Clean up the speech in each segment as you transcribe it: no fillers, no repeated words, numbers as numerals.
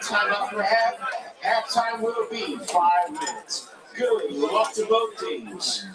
timeout for half. Halftime will be 5 minutes. Good luck to both teams.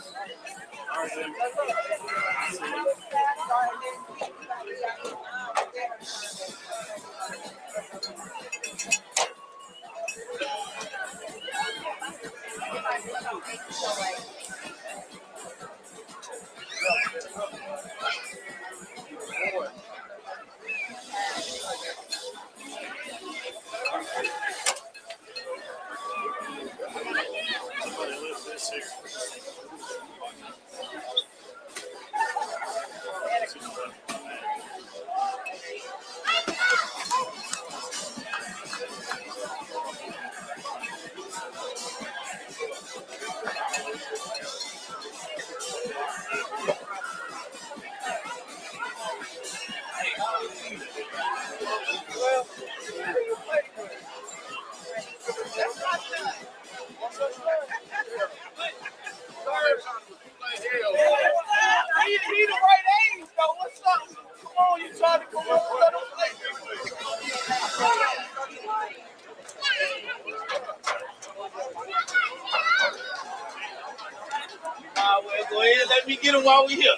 Go ahead, let me get him while we here.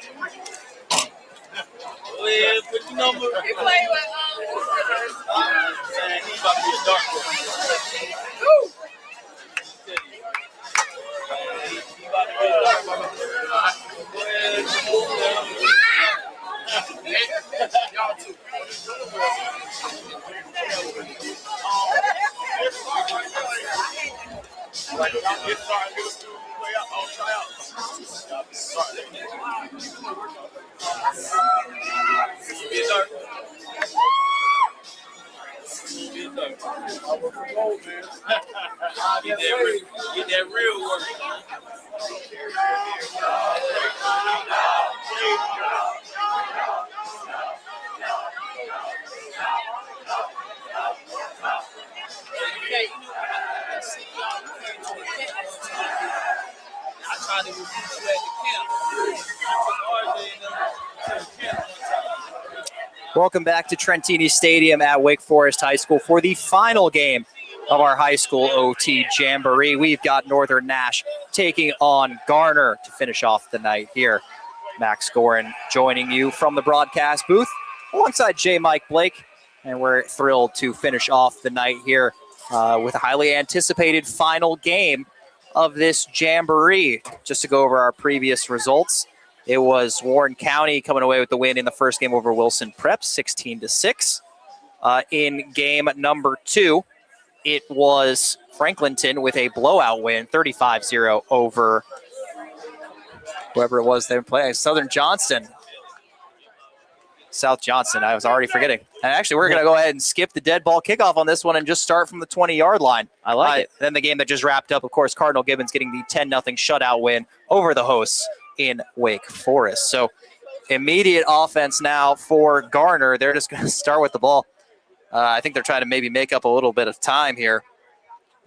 Go ahead, put your number. He play with he's about to be a dark boy. He about to be a dark boy. Go ahead, y'all too. Get that real work. I tried to recruit you at the camp. Welcome back to Trentini Stadium at Wake Forest High School for the final game of our high school OT Jamboree. We've got Northern Nash taking on Garner to finish off the night here. Max Gorin joining you from the broadcast booth alongside J. Mike Blake, and we're thrilled to finish off the night here with a highly anticipated final game of this Jamboree. Just to go over our previous results, it was Warren County coming away with the win in the first game over Wilson Prep, 16-6. In game number 2, it was Franklinton with a blowout win, 35-0 over whoever it was they were playing, South Johnston. I was already forgetting. And actually, we're going to go ahead and skip the dead ball kickoff on this one and just start from the 20-yard line. I like it. Then the game that just wrapped up, of course, Cardinal Gibbons getting the 10-0 shutout win over the hosts in Wake Forest. So immediate offense now for Garner. They're just going to start with the ball. I think they're trying to maybe make up a little bit of time here.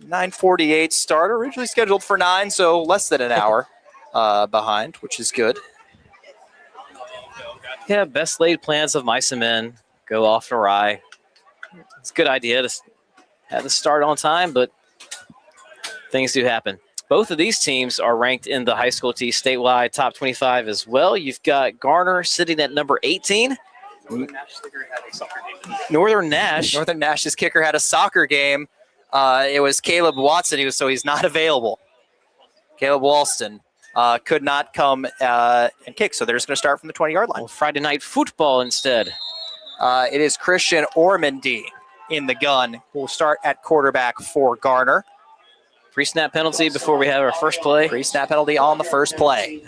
9:48 start, originally scheduled for 9, so less than an hour behind, which is good. Yeah, best laid plans of mice and men go off awry. It's a good idea to have the start on time, but things do happen. Both of these teams are ranked in the high school T statewide top 25 as well. You've got Garner sitting at number 18. Northern Nash's kicker had a soccer game. It was Caleb Watson. He's not available. Caleb Walston could not come and kick, so they're just going to start from the 20-yard line. Well, Friday night football instead. It is Christian Ormandy in the gun. We'll start at quarterback for Garner. Pre-snap penalty before we have our first play. Pre-snap penalty on the first play.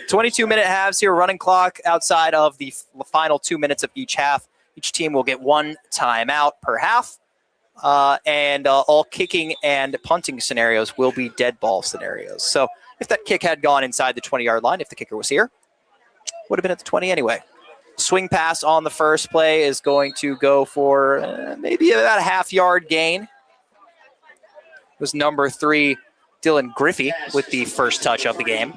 22-minute halves here, running clock outside of the final 2 minutes of each half. Each team will get one timeout per half, and all kicking and punting scenarios will be dead ball scenarios. So if that kick had gone inside the 20-yard line, if the kicker was here, would have been at the 20 anyway. Swing pass on the first play is going to go for maybe about a half-yard gain. It was number 3, Dylan Griffey, with the first touch of the game.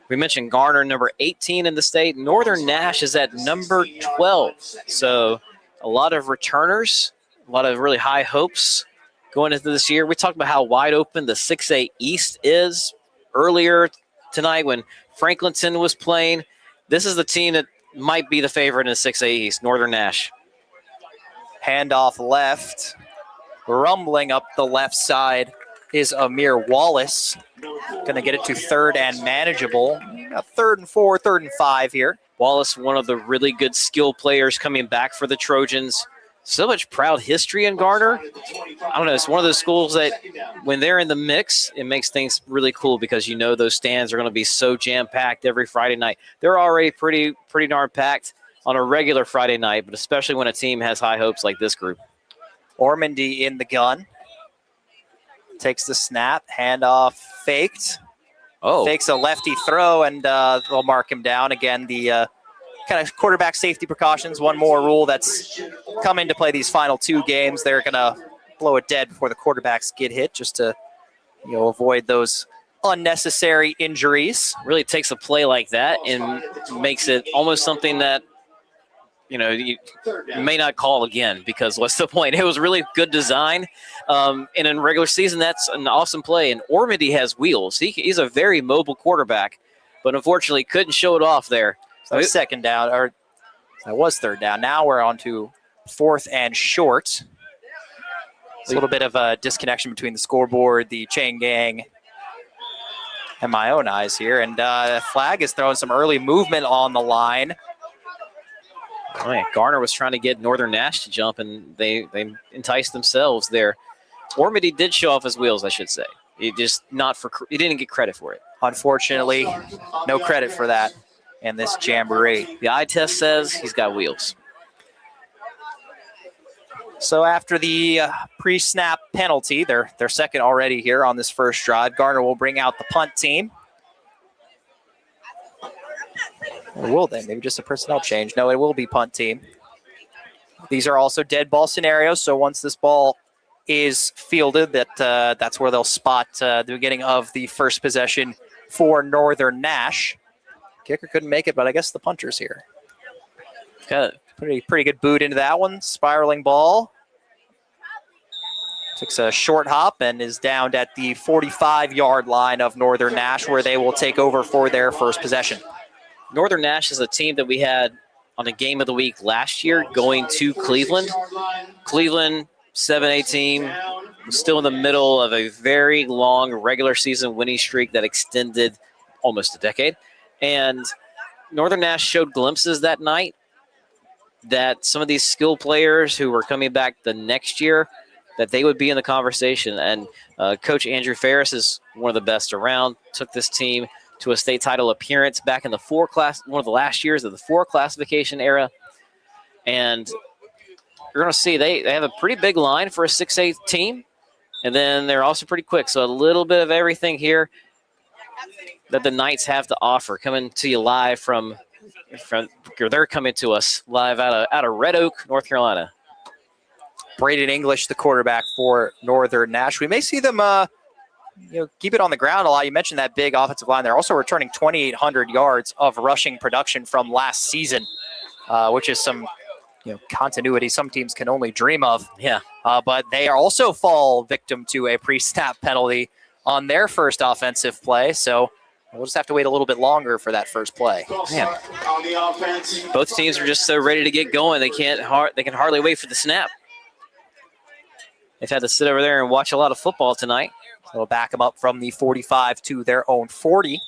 We mentioned Garner, number 18 in the state. Northern Nash is at number 12. So a lot of returners A lot of really high hopes going into this year. We talked about how wide open the 6A East is earlier tonight when Franklinton was playing. This is the team that might be the favorite in the 6A East, Northern Nash. Handoff left. Rumbling up the left side is Amir Wallace. Going to get it to third and manageable. Got 3rd and 4, 3rd and 5 here. Wallace, one of the really good skill players coming back for the Trojans. So much proud history in Garner. I don't know, it's one of those schools that when they're in the mix, it makes things really cool because you know those stands are going to be so jam-packed every Friday night. They're already pretty darn packed on a regular Friday night, but especially when a team has high hopes like this group. Ormandy in the gun. Takes the snap, handoff faked. Oh, Fakes a lefty throw, and they'll mark him down. Again, the kind of quarterback safety precautions. One more rule that's come into play these final 2 games. They're going to blow it dead before the quarterbacks get hit just to avoid those unnecessary injuries. really takes a play like that and makes it almost something that you may not call again because what's the point? It was really good design. And in regular season, that's an awesome play. And Ormandy has wheels. He's a very mobile quarterback, but unfortunately couldn't show it off there. So second down, or that was third down. Now we're on to 4th and short. It's a little bit of a disconnection between the scoreboard, the chain gang, and my own eyes here. And Flag is throwing some early movement on the line. Oh, yeah. Garner was trying to get Northern Nash to jump, and they enticed themselves there. Ormandy did show off his wheels, I should say. He didn't get credit for it. Unfortunately, no credit for that in this Jamboree. The eye test says he's got wheels. So after the pre-snap penalty, they're second already here on this first drive. Garner will bring out the punt team. Or will they? Maybe just a personnel change. No, it will be punt team. These are also dead ball scenarios, so once this ball is fielded, that's where they'll spot the beginning of the first possession for Northern Nash. Kicker couldn't make it, but I guess the punter's here. Got Pretty good boot into that one. Spiraling ball. Takes a short hop and is down at the 45-yard line of Northern Nash, where they will take over for their first possession. Northern Nash is a team that we had on a game of the week last year going to Cleveland. Cleveland, 7A team, was still in the middle of a very long regular season winning streak that extended almost a decade. And Northern Nash showed glimpses that night that some of these skill players who were coming back the next year, that they would be in the conversation. And Coach Andrew Ferris is one of the best around, took this team to a state title appearance back in the one of the last years of the 4 classification era. And you're going to see they have a pretty big line for a 6A team. And then they're also pretty quick. So a little bit of everything here that the Knights have to offer. Coming to you live they're coming to us live out of Red Oak, North Carolina. Braden English, the quarterback for Northern Nash. We may see them keep it on the ground a lot. You mentioned that big offensive line. They're also returning 2,800 yards of rushing production from last season, which is some continuity some teams can only dream of. Yeah. But they also fall victim to a pre-snap penalty on their first offensive play. So we'll just have to wait a little bit longer for that first play. Man. Both teams are just so ready to get going. They can hardly wait for the snap. They've had to sit over there and watch a lot of football tonight. They'll back them up from the 45 to their own 40.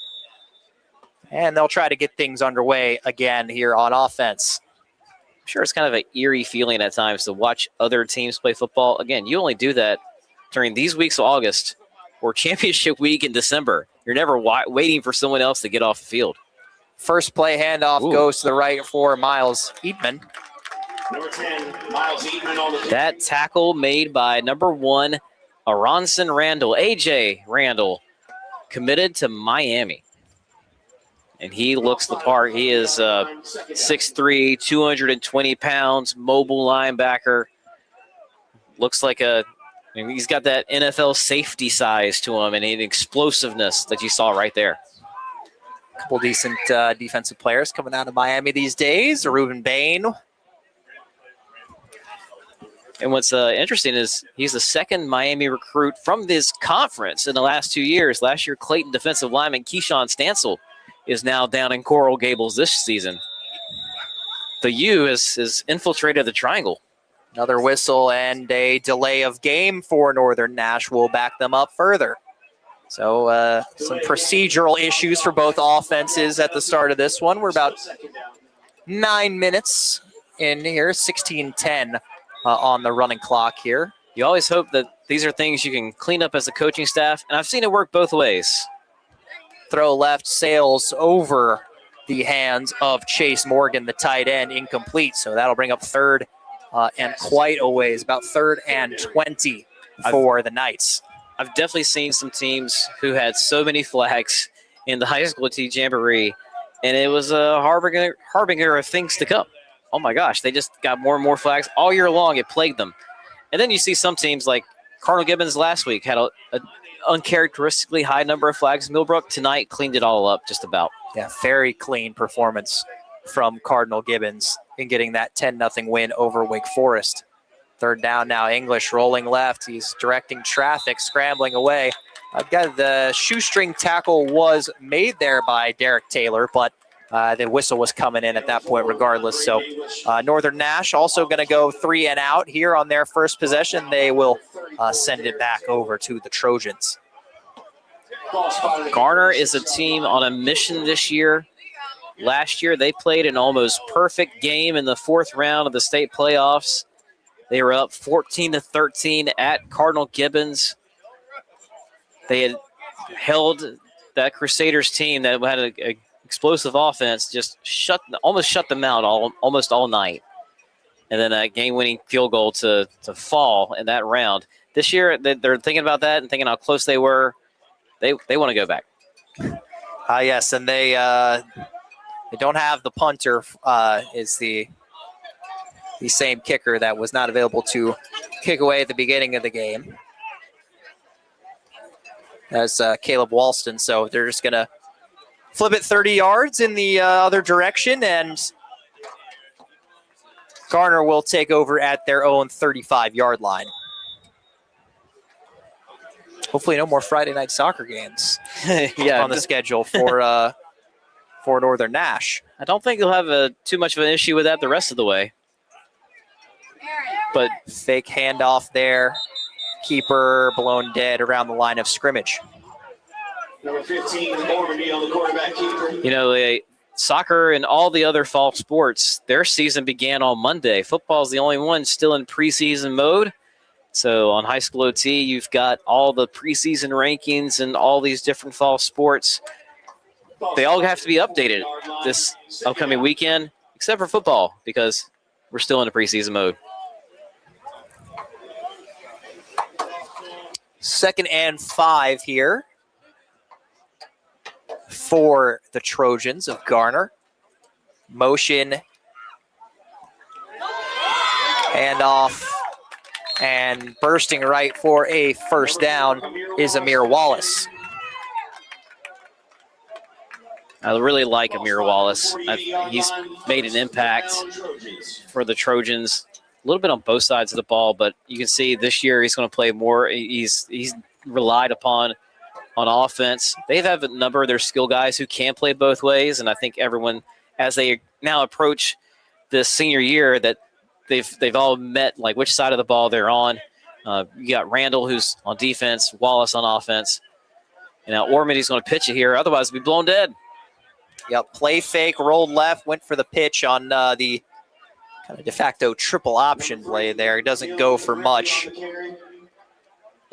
And they'll try to get things underway again here on offense. I'm sure it's kind of an eerie feeling at times to watch other teams play football. Again, you only do that during these weeks of August or championship week in December. You're never waiting for someone else to get off the field. First play handoff goes to the right for Miles Eatman. Number 10, Miles Eatman on the That tackle made by number 1, Aronson Randall, AJ Randall, committed to Miami. And he looks the part. He is 6'3", 220 pounds, mobile linebacker. Looks like he's got that NFL safety size to him and an explosiveness that you saw right there. A couple decent defensive players coming out of Miami these days. Reuben Bain. And what's interesting is he's the second Miami recruit from this conference in the last 2 years. Last year, Clayton defensive lineman Keyshawn Stansel is now down in Coral Gables this season. The U has infiltrated the triangle. Another whistle and a delay of game for Northern Nash will back them up further. So some procedural issues for both offenses at the start of this one. We're about 9 minutes in here, 16:10 on the running clock here. You always hope that these are things you can clean up as a coaching staff, and I've seen it work both ways. Throw left sails over the hands of Chase Morgan, the tight end, incomplete. So that'll bring up third and quite a ways, about 3rd and 20 for the Knights. I've definitely seen some teams who had so many flags in the high school OT Jamboree, and it was a harbinger of things to come. Oh my gosh, they just got more and more flags all year long. It plagued them. And then you see some teams like Cardinal Gibbons last week had an uncharacteristically high number of flags. Millbrook tonight cleaned it all up just about. Yeah, very clean performance from Cardinal Gibbons in getting that 10-0 win over Wake Forest. 3rd down now, English rolling left. He's directing traffic, scrambling away. I've got the shoestring tackle was made there by Derek Taylor, but the whistle was coming in at that point regardless. So Northern Nash also going to go 3 and out here on their first possession. They will send it back over to the Trojans. Garner is a team on a mission this year. Last year, they played an almost perfect game in the 4th round of the state playoffs. They were up 14-13 at Cardinal Gibbons. They had held that Crusaders team that had an explosive offense, just almost shut them out almost all night. And then a game-winning field goal to fall in that round. This year, they're thinking about that and thinking how close they were. They want to go back. Yes, and they don't have the punter. Is the same kicker that was not available to kick away at the beginning of the game. That's Caleb Walston. So they're just going to flip it 30 yards in the other direction, and Garner will take over at their own 35-yard line. Hopefully no more Friday night soccer games on the schedule for Northern Nash. I don't think they'll have too much of an issue with that the rest of the way. But fake handoff there. Keeper blown dead around the line of scrimmage. Number 15, Normandy on the quarterback keeper. You know, soccer and all the other fall sports, their season began on Monday. Football is the only one still in preseason mode. So on high school OT, you've got all the preseason rankings and all these different fall sports. They all have to be updated this upcoming weekend, except for football, because we're still in the preseason mode. 2nd and 5 here for the Trojans of Garner. Motion, handoff, and bursting right for a 1st down is Amir Wallace. I really like Amir Wallace. He's made an impact for the Trojans, a little bit on both sides of the ball, but you can see this year he's going to play more. He's relied upon on offense. They have a number of their skill guys who can play both ways, and I think everyone, as they now approach this senior year, that they've all met like which side of the ball they're on. You got Randall, who's on defense, Wallace on offense. And now Ormandy's going to pitch it here, otherwise it'll be blown dead. Yep, play fake, rolled left, went for the pitch on the kind of de facto triple option play there. It doesn't go for much.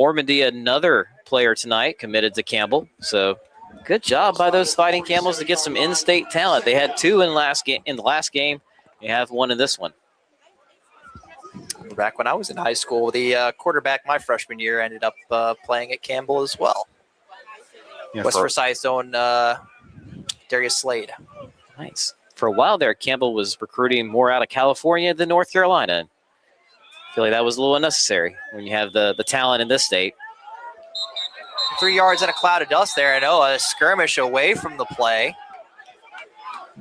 Ormandy, another player tonight, committed to Campbell. So good job by those Fighting Camels to get some in-state talent. They had 2 in the last game. They have 1 in this one. Back when I was in high school, the quarterback my freshman year ended up playing at Campbell as well. Yeah, West Forsyth's own Darius Slade. Nice. For a while there, Campbell was recruiting more out of California than North Carolina. I feel like that was a little unnecessary when you have the talent in this state. 3 yards in a cloud of dust there. I know a skirmish away from the play.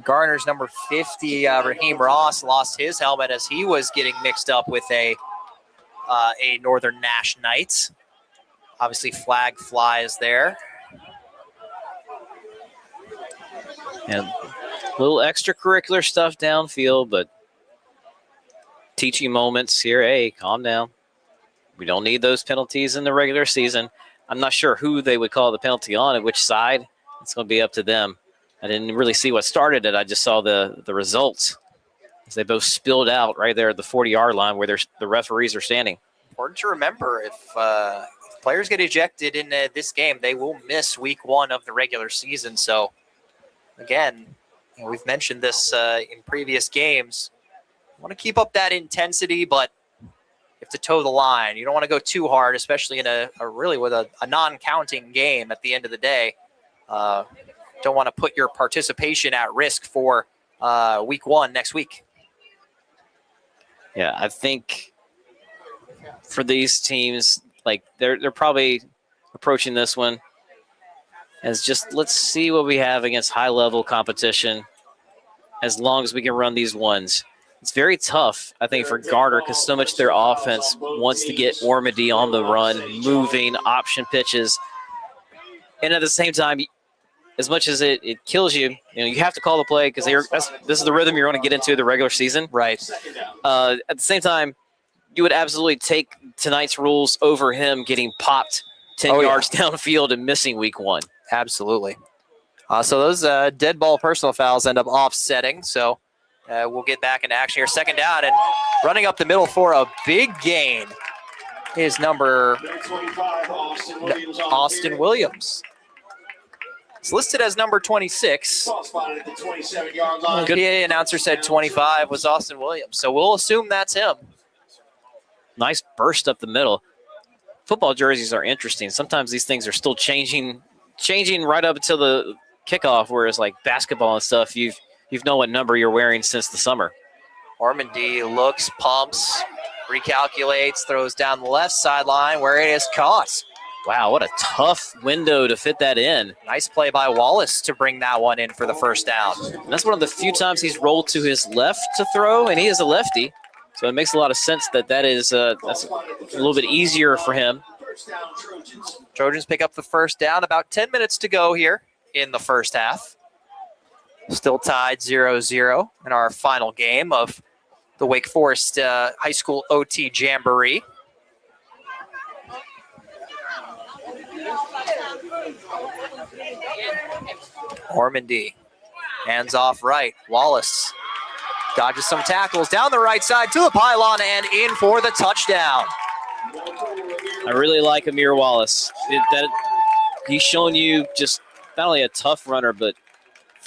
Garner's number 50, Raheem Ross, lost his helmet as he was getting mixed up with a a Northern Nash night. Obviously, flag flies there. And a little extracurricular stuff downfield, but teaching moments here. Hey, calm down. We don't need those penalties in the regular season. I'm not sure who they would call the penalty on and which side. It's going to be up to them. I didn't really see what started it. I just saw the results as they both spilled out right there at the 40-yard line where the referees are standing. Important to remember, if players get ejected in this game, they will miss week 1 of the regular season. So, again, we've mentioned this in previous games. You want to keep up that intensity, but you have to toe the line. You don't want to go too hard, especially in a really with a non-counting game at the end of the day. Don't want to put your participation at risk for week 1 next week. Yeah, I think for these teams, like they're probably approaching this one as just let's see what we have against high-level competition as long as we can run these ones. It's very tough, I think, for Garner because so much of their offense wants to get Ormady on the run, moving, option pitches. And at the same time, as much as it kills you, you have to call the play because this is the rhythm you're going to get into the regular season. Right. At the same time, you would absolutely take tonight's rules over him getting popped 10 yards downfield and missing week 1. Absolutely. So those dead ball personal fouls end up offsetting. So we'll get back into action here. Second down, and running up the middle for a big gain is number 25, Austin Williams. It's listed as number 26. Ball spotted at the 27-yard line. The PA announcer said 25 was Austin Williams, so we'll assume that's him. Nice burst up the middle. Football jerseys are interesting. Sometimes these things are still changing right up until the kickoff, whereas like basketball and stuff, you've known what number you're wearing since the summer. Ormady looks, pumps, recalculates, throws down the left sideline where it is caught. Wow, what a tough window to fit that in. Nice play by Wallace to bring that one in for the first down. And that's one of the few times he's rolled to his left to throw, and he is a lefty. So it makes a lot of sense that is that's a little bit easier for him. Trojans pick up the first down. About 10 minutes to go here in the first half. Still tied 0-0 in our final game of the Wake Forest High School OT Jamboree. Ormady, hands off right. Wallace dodges some tackles down the right side to the pylon and in for the touchdown. I really like Amir Wallace. He's shown you just not only a tough runner, but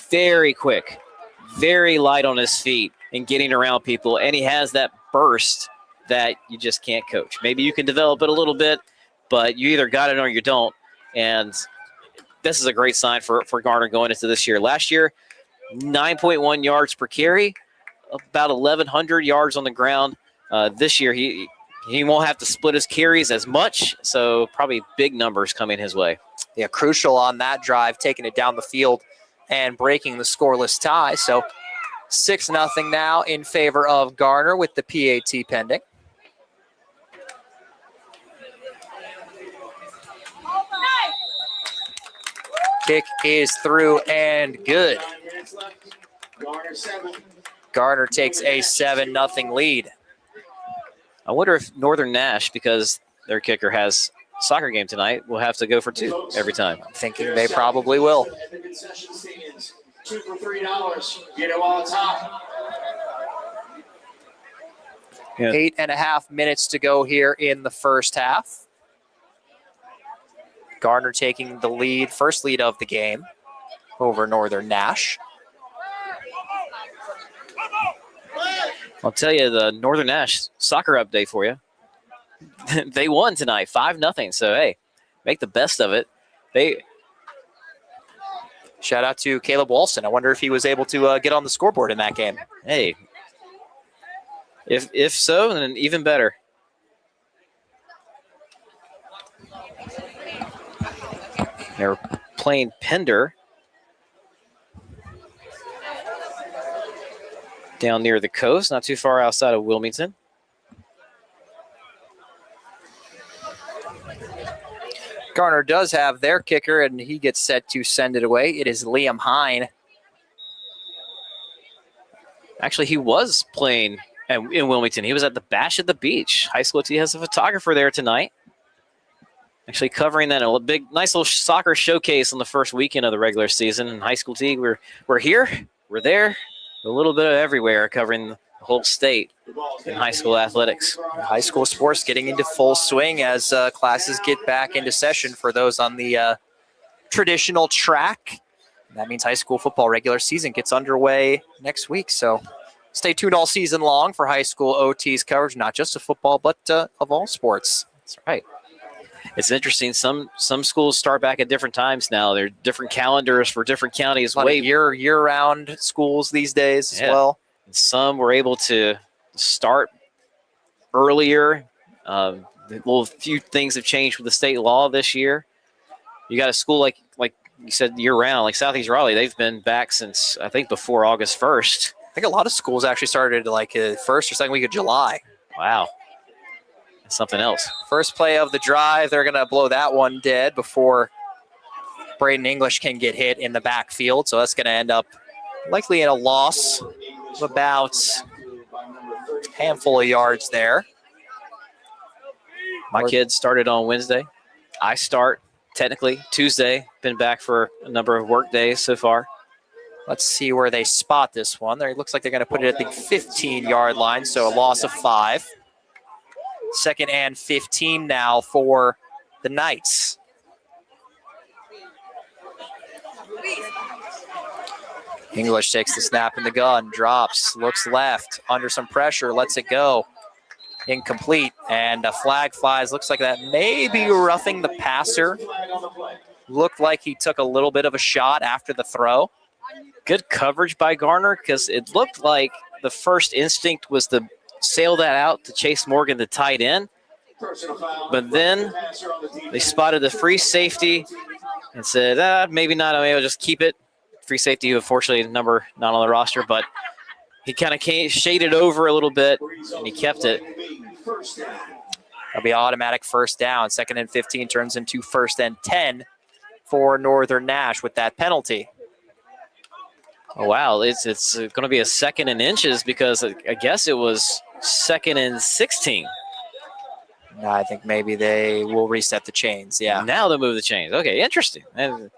very quick, very light on his feet and getting around people. And he has that burst that you just can't coach. Maybe you can develop it a little bit, but you either got it or you don't. And this is a great sign for Garner going into this year. Last year, 9.1 yards per carry, about 1,100 yards on the ground. This year, he won't have to split his carries as much, so probably big numbers coming his way. Yeah, crucial on that drive, taking it down the field and breaking the scoreless tie. So 6-0 now in favor of Garner with the PAT pending. Kick is through and good. Garner takes a 7-0 lead. I wonder if Northern Nash, because their kicker has a soccer game tonight, will have to go for 2 every time. I'm thinking they probably will. 2 for $3. Get it while it's hot. Yeah. 8.5 minutes to go here in the first half. Garner taking the lead, first lead of the game over Northern Nash. I'll tell you the Northern Nash soccer update for you. They won tonight, 5-0. So, hey, make the best of it. Shout out to Caleb Walson. I wonder if he was able to get on the scoreboard in that game. Hey, if so, then even better. They're playing Pender down near the coast, not too far outside of Wilmington. Garner does have their kicker, and he gets set to send it away. It is Liam Hine. Actually, he was playing in Wilmington. He was at the Bash at the Beach. High School T has a photographer there tonight. Actually covering that, a big, nice little soccer showcase on the first weekend of the regular season. In High School T, we're here, we're there, a little bit of everywhere, covering the whole state in high school athletics. High school sports getting into full swing as classes get back into session for those on the traditional track. That means high school football regular season gets underway next week. So stay tuned all season long for high school OT's coverage, not just of football, but of all sports. That's right. It's interesting. Some schools start back at different times now. There are different calendars for different counties. Year-round schools these days as well. And some were able to start earlier. Few things have changed with the state law this year. You got a school like you said year-round, like Southeast Raleigh. They've been back since, I think, before August 1st. I think a lot of schools actually started like first or second week of July. Wow. Something else. First play of the drive, they're going to blow that one dead before Braden English can get hit in the backfield. So that's going to end up likely in a loss of about a handful of yards there. My kids started on Wednesday. I start technically Tuesday. Been back for a number of work days so far. Let's see where they spot this one. There, it looks like they're going to put it at the 15-yard line, so a loss of 5. 2nd and 15 now for the Knights. English takes the snap in the gun, drops, looks left, under some pressure, lets it go. Incomplete, and a flag flies. Looks like that may be roughing the passer. Looked like he took a little bit of a shot after the throw. Good coverage by Garner, because it looked like the first instinct was to sail that out to Chase Morgan, the tight end. But then they spotted the free safety and said, maybe not. I'll just keep it. Free safety, unfortunately, number not on the roster, but he kind of shaded over a little bit, and he kept it. That'll be automatic first down. 2nd and 15 turns into 1st and 10 for Northern Nash with that penalty. Oh, wow. It's going to be a 2nd and inches, because I guess it was 2nd and 16. No, I think maybe they will reset the chains, yeah. Now they'll move the chains. Okay, interesting. And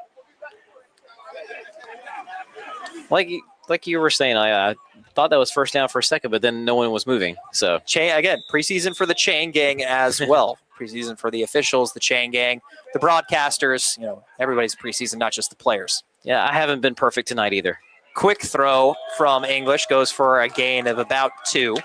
like you were saying, I thought that was first down for a second, but then no one was moving. So again, preseason for the chain gang as well. Preseason for the officials, the chain gang, the broadcasters, everybody's preseason, not just the players. Yeah, I haven't been perfect tonight either. Quick throw from English goes for a gain of about 2.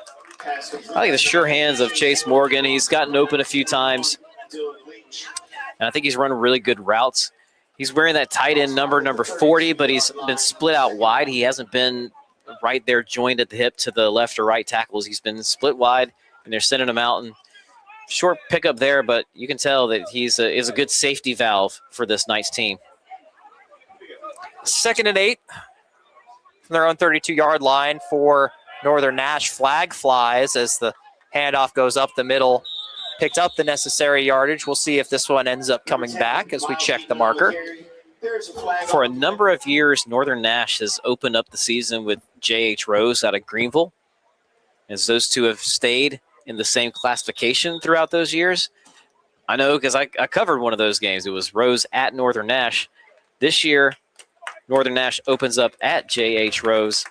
I like the sure hands of Chase Morgan. He's gotten open a few times, and I think he's run really good routes. He's wearing that tight end number 40, but he's been split out wide. He hasn't been right there joined at the hip to the left or right tackles. He's been split wide, and they're sending him out. And short pickup there, but you can tell that is a good safety valve for this Knights team. 2nd and 8 from their own 32-yard line for Northern Nash. Flag flies as the handoff goes up the middle. Picked up the necessary yardage. We'll see if this one ends up coming back as we check the marker. For a number of years, Northern Nash has opened up the season with J.H. Rose out of Greenville, as those two have stayed in the same classification throughout those years. I know because I covered one of those games. It was Rose at Northern Nash. This year, Northern Nash opens up at J.H. Rose.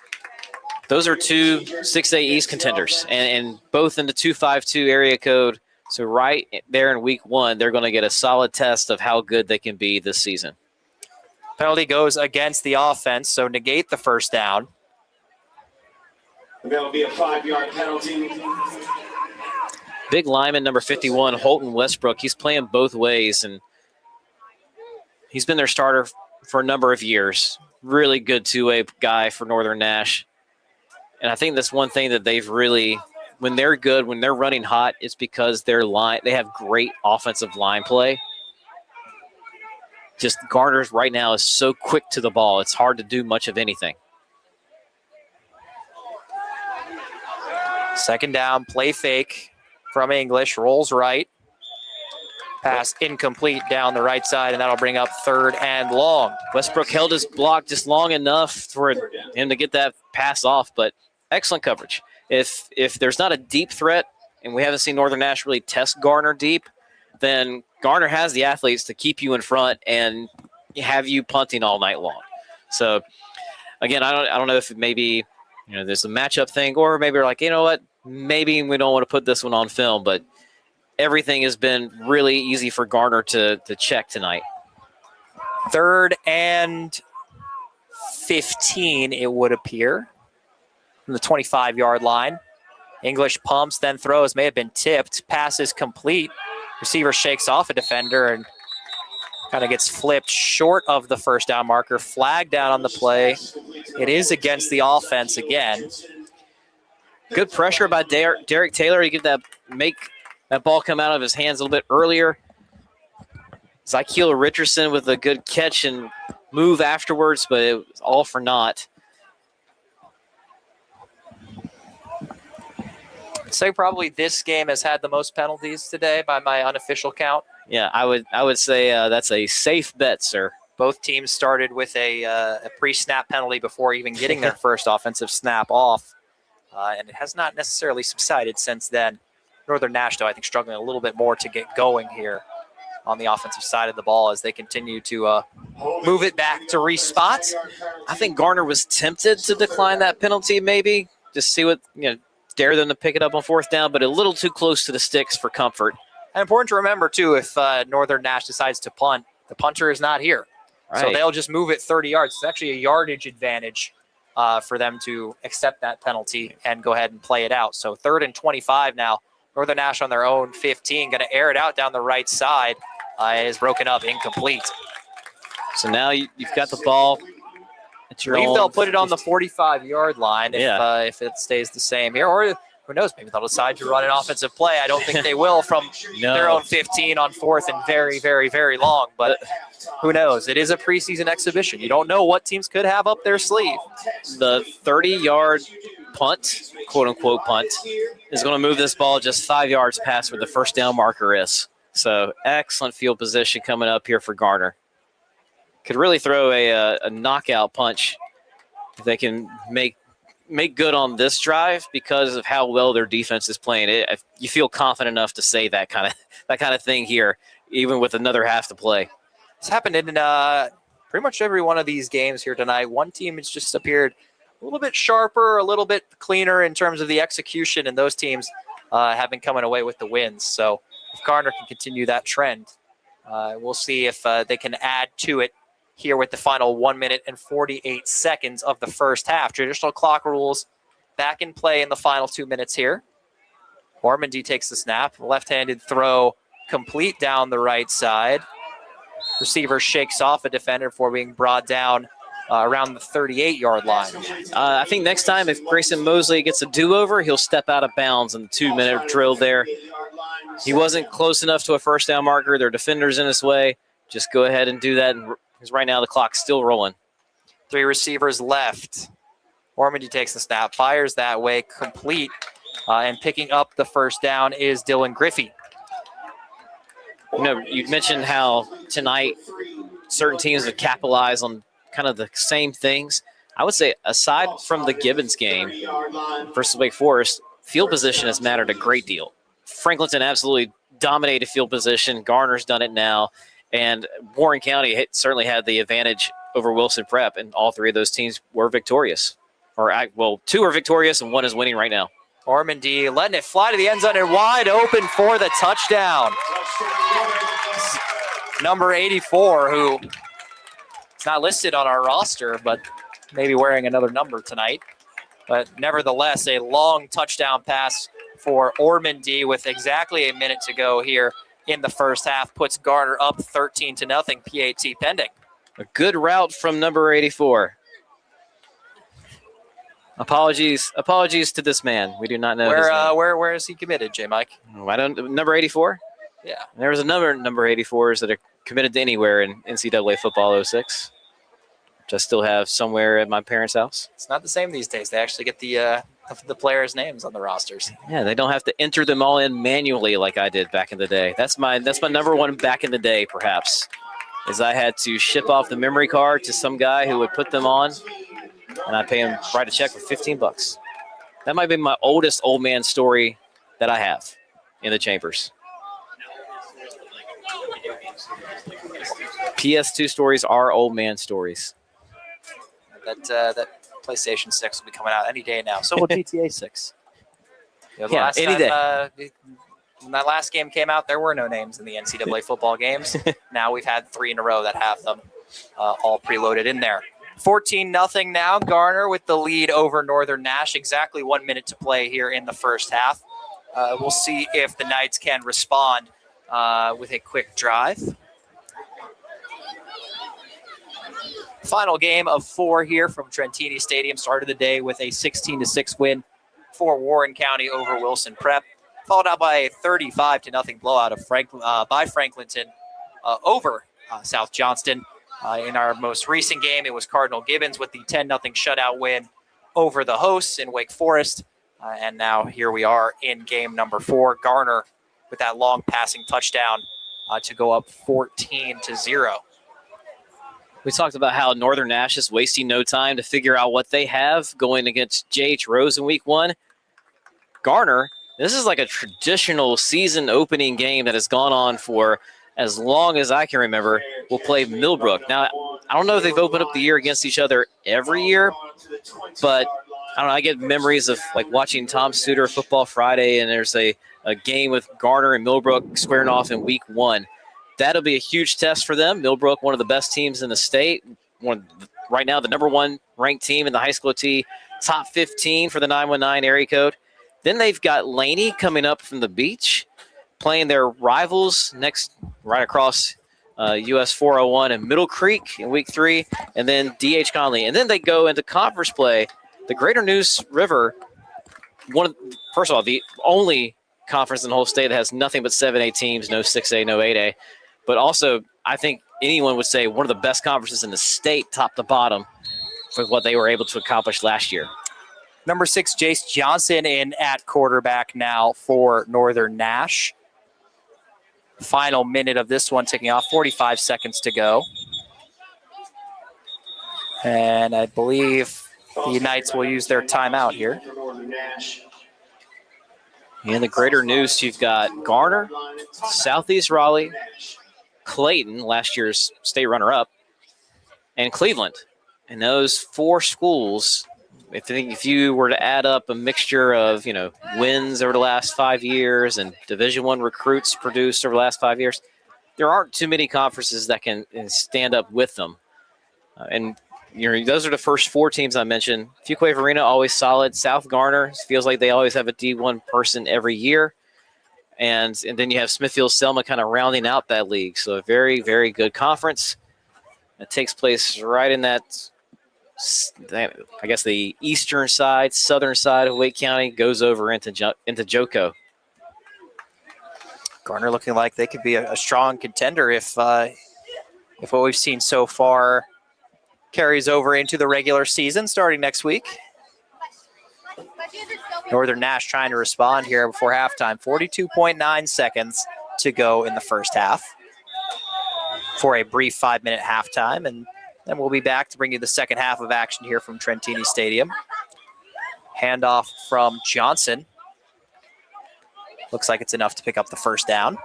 Those are two 6A East contenders, and both in the 252 area code. So right there in week 1, they're going to get a solid test of how good they can be this season. Penalty goes against the offense, so negate the first down. That'll be a 5-yard penalty. Big lineman number 51, Holton Westbrook. He's playing both ways, and he's been their starter for a number of years. Really good two-way guy for Northern Nash. And I think that's one thing that they've really, when they're good, when they're running hot, it's because they have great offensive line play. Just Garner's right now is so quick to the ball. It's hard to do much of anything. 2nd down, play fake from English, rolls right. Pass incomplete down the right side, and that'll bring up 3rd and long. Westbrook held his block just long enough for him to get that pass off, but excellent coverage. If there's not a deep threat, and we haven't seen Northern Nash really test Garner deep, then Garner has the athletes to keep you in front and have you punting all night long. So, again, I don't know if maybe there's a matchup thing, or maybe we're like, you know what, maybe we don't want to put this one on film, but everything has been really easy for Garner to check tonight. 3rd and 15, it would appear, from the 25-yard line. English pumps, then throws, may have been tipped. Pass is complete. Receiver shakes off a defender and kind of gets flipped short of the first down marker. Flag down on the play. It is against the offense again. Good pressure by Derek Taylor to make that ball come out of his hands a little bit earlier. Zykeal Richardson with a good catch and move afterwards, but it was all for naught. I'd say probably this game has had the most penalties today by my unofficial count. Yeah, I would say that's a safe bet, sir. Both teams started with a pre-snap penalty before even getting their first offensive snap off, and it has not necessarily subsided since then. Northern Nash, though, I think struggling a little bit more to get going here on the offensive side of the ball as they continue to move it back to respot. I think Garner was tempted to decline that penalty, maybe just see what dare them to pick it up on 4th down, but a little too close to the sticks for comfort. And important to remember, too, if Northern Nash decides to punt, the punter is not here. Right. So they'll just move it 30 yards. It's actually a yardage advantage for them to accept that penalty and go ahead and play it out. So 3rd and 25 now. Northern Nash on their own 15, going to air it out down the right side. Is broken up, incomplete. So now you've got the ball. I believe they'll put it on the 45-yard line if it stays the same here. Or who knows, maybe they'll decide to run an offensive play. I don't think they will from their own 15 on 4th and very, very, very long. But who knows? It is a preseason exhibition. You don't know what teams could have up their sleeve. The 30-yard punt, quote-unquote punt, is going to move this ball just 5 yards past where the first down marker is. So excellent field position coming up here for Garner. Could really throw a knockout punch if they can make good on this drive because of how well their defense is playing. You feel confident enough to say that kind of thing here, even with another half to play. It's happened in pretty much every one of these games here tonight. One team has just appeared a little bit sharper, a little bit cleaner in terms of the execution, and those teams have been coming away with the wins. So if Garner can continue that trend, we'll see if they can add to it here with the final 1 minute and 48 seconds of the first half. Traditional clock rules back in play in the final 2 minutes here. Ormondy takes the snap. Left-handed throw complete down the right side. Receiver shakes off a defender before being brought down around the 38-yard line. I think next time if Grayson Mosley gets a do-over, he'll step out of bounds in the 2-minute drill there. He wasn't close enough to a first down marker. There are defenders in his way. Just go ahead and do that, because right now the clock's still rolling. 3 receivers left. Ormondy takes the snap, fires that way, complete, and picking up the first down is Dylan Griffey. You mentioned how tonight certain teams would capitalize on kind of the same things. I would say aside from the Gibbons game versus Wake Forest, field position has mattered a great deal. Franklinton absolutely dominated field position. Garner's done it now. And Warren County certainly had the advantage over Wilson Prep, and all 3 of those teams were victorious. 2 are victorious, and 1 is winning right now. Ormondy letting it fly to the end zone and wide open for the touchdown. Number 84, who is not listed on our roster, but maybe wearing another number tonight. But nevertheless, a long touchdown pass for Ormondy with exactly a minute to go here in the first half, puts Garner up 13-0, PAT pending. A good route from number 84. Apologies to this man. We do not know his name. Where is he committed, J. Mike? Number 84? Yeah. There was a number 84s that are committed to anywhere in NCAA football 06, which I still have somewhere at my parents' house. It's not the same these days. They actually get the of the players' names on the rosters. Yeah, they don't have to enter them all in manually like I did back in the day. That's my number one back in the day, perhaps, is I had to ship off the memory card to some guy who would put them on, and I'd pay him, write a check for $15. That might be my oldest old man story that I have in the chambers. PS2 stories are old man stories. That PlayStation 6 will be coming out any day now. So will GTA 6. Yeah, any day. When that last game came out, there were no names in the NCAA football games. Now we've had 3 in a row that have them all preloaded in there. 14-0 now. Garner with the lead over Northern Nash. Exactly 1 minute to play here in the first half. We'll see if the Knights can respond with a quick drive. Final game of 4 here from Trentini Stadium. Started the day with a 16-6 win for Warren County over Wilson Prep, followed out by a 35-0 blowout of by Franklinton over South Johnston. In our most recent game, it was Cardinal Gibbons with the 10-0 shutout win over the hosts in Wake Forest. And now here we are in game number 4. Garner with that long passing touchdown to go up 14-0. We talked about how Northern Nash is wasting no time to figure out what they have going against J.H. Rose in week 1. Garner, this is like a traditional season opening game that has gone on for as long as I can remember. We'll play Millbrook. Now, I don't know if they've opened up the year against each other every year, but I don't know, I get memories of like watching Tom Suter Football Friday, and there's a game with Garner and Millbrook squaring off in week 1. That'll be a huge test for them. Millbrook, one of the best teams in the state. Right now, the number 1 ranked team in the high school T, top 15 for the 919 area code. Then they've got Laney coming up from the beach, playing their rivals right across US 401 and Middle Creek in week 3, and then D.H. Conley. And then they go into conference play. The Greater Neuse River, first of all, the only conference in the whole state that has nothing but 7A teams, no 6A, no 8A. But also, I think anyone would say one of the best conferences in the state, top to bottom, for what they were able to accomplish last year. Number 6, Jace Johnson in at quarterback now for Northern Nash. Final minute of this one ticking off, 45 seconds to go. And I believe the Knights will use their timeout here. In the Greater Neuse, you've got Garner, Southeast Raleigh, Clayton, last year's state runner-up, and Cleveland. And those 4 schools, if you were to add up a mixture of, wins over the last 5 years and Division I recruits produced over the last 5 years, there aren't too many conferences that can stand up with them. Those are the first 4 teams I mentioned. Fuquay-Varina, always solid. South Garner, feels like they always have a D1 person every year. And then you have Smithfield-Selma kind of rounding out that league. So a very, very good conference. It takes place right in that, I guess, the eastern side, southern side of Wake County, goes over into JoCo. Garner looking like they could be a strong contender if what we've seen so far carries over into the regular season starting next week. Northern Nash trying to respond here before halftime. 42.9 seconds to go in the first half for a brief 5-minute halftime. And then we'll be back to bring you the second half of action here from Trentini Stadium. Handoff from Johnson. Looks like it's enough to pick up the first down.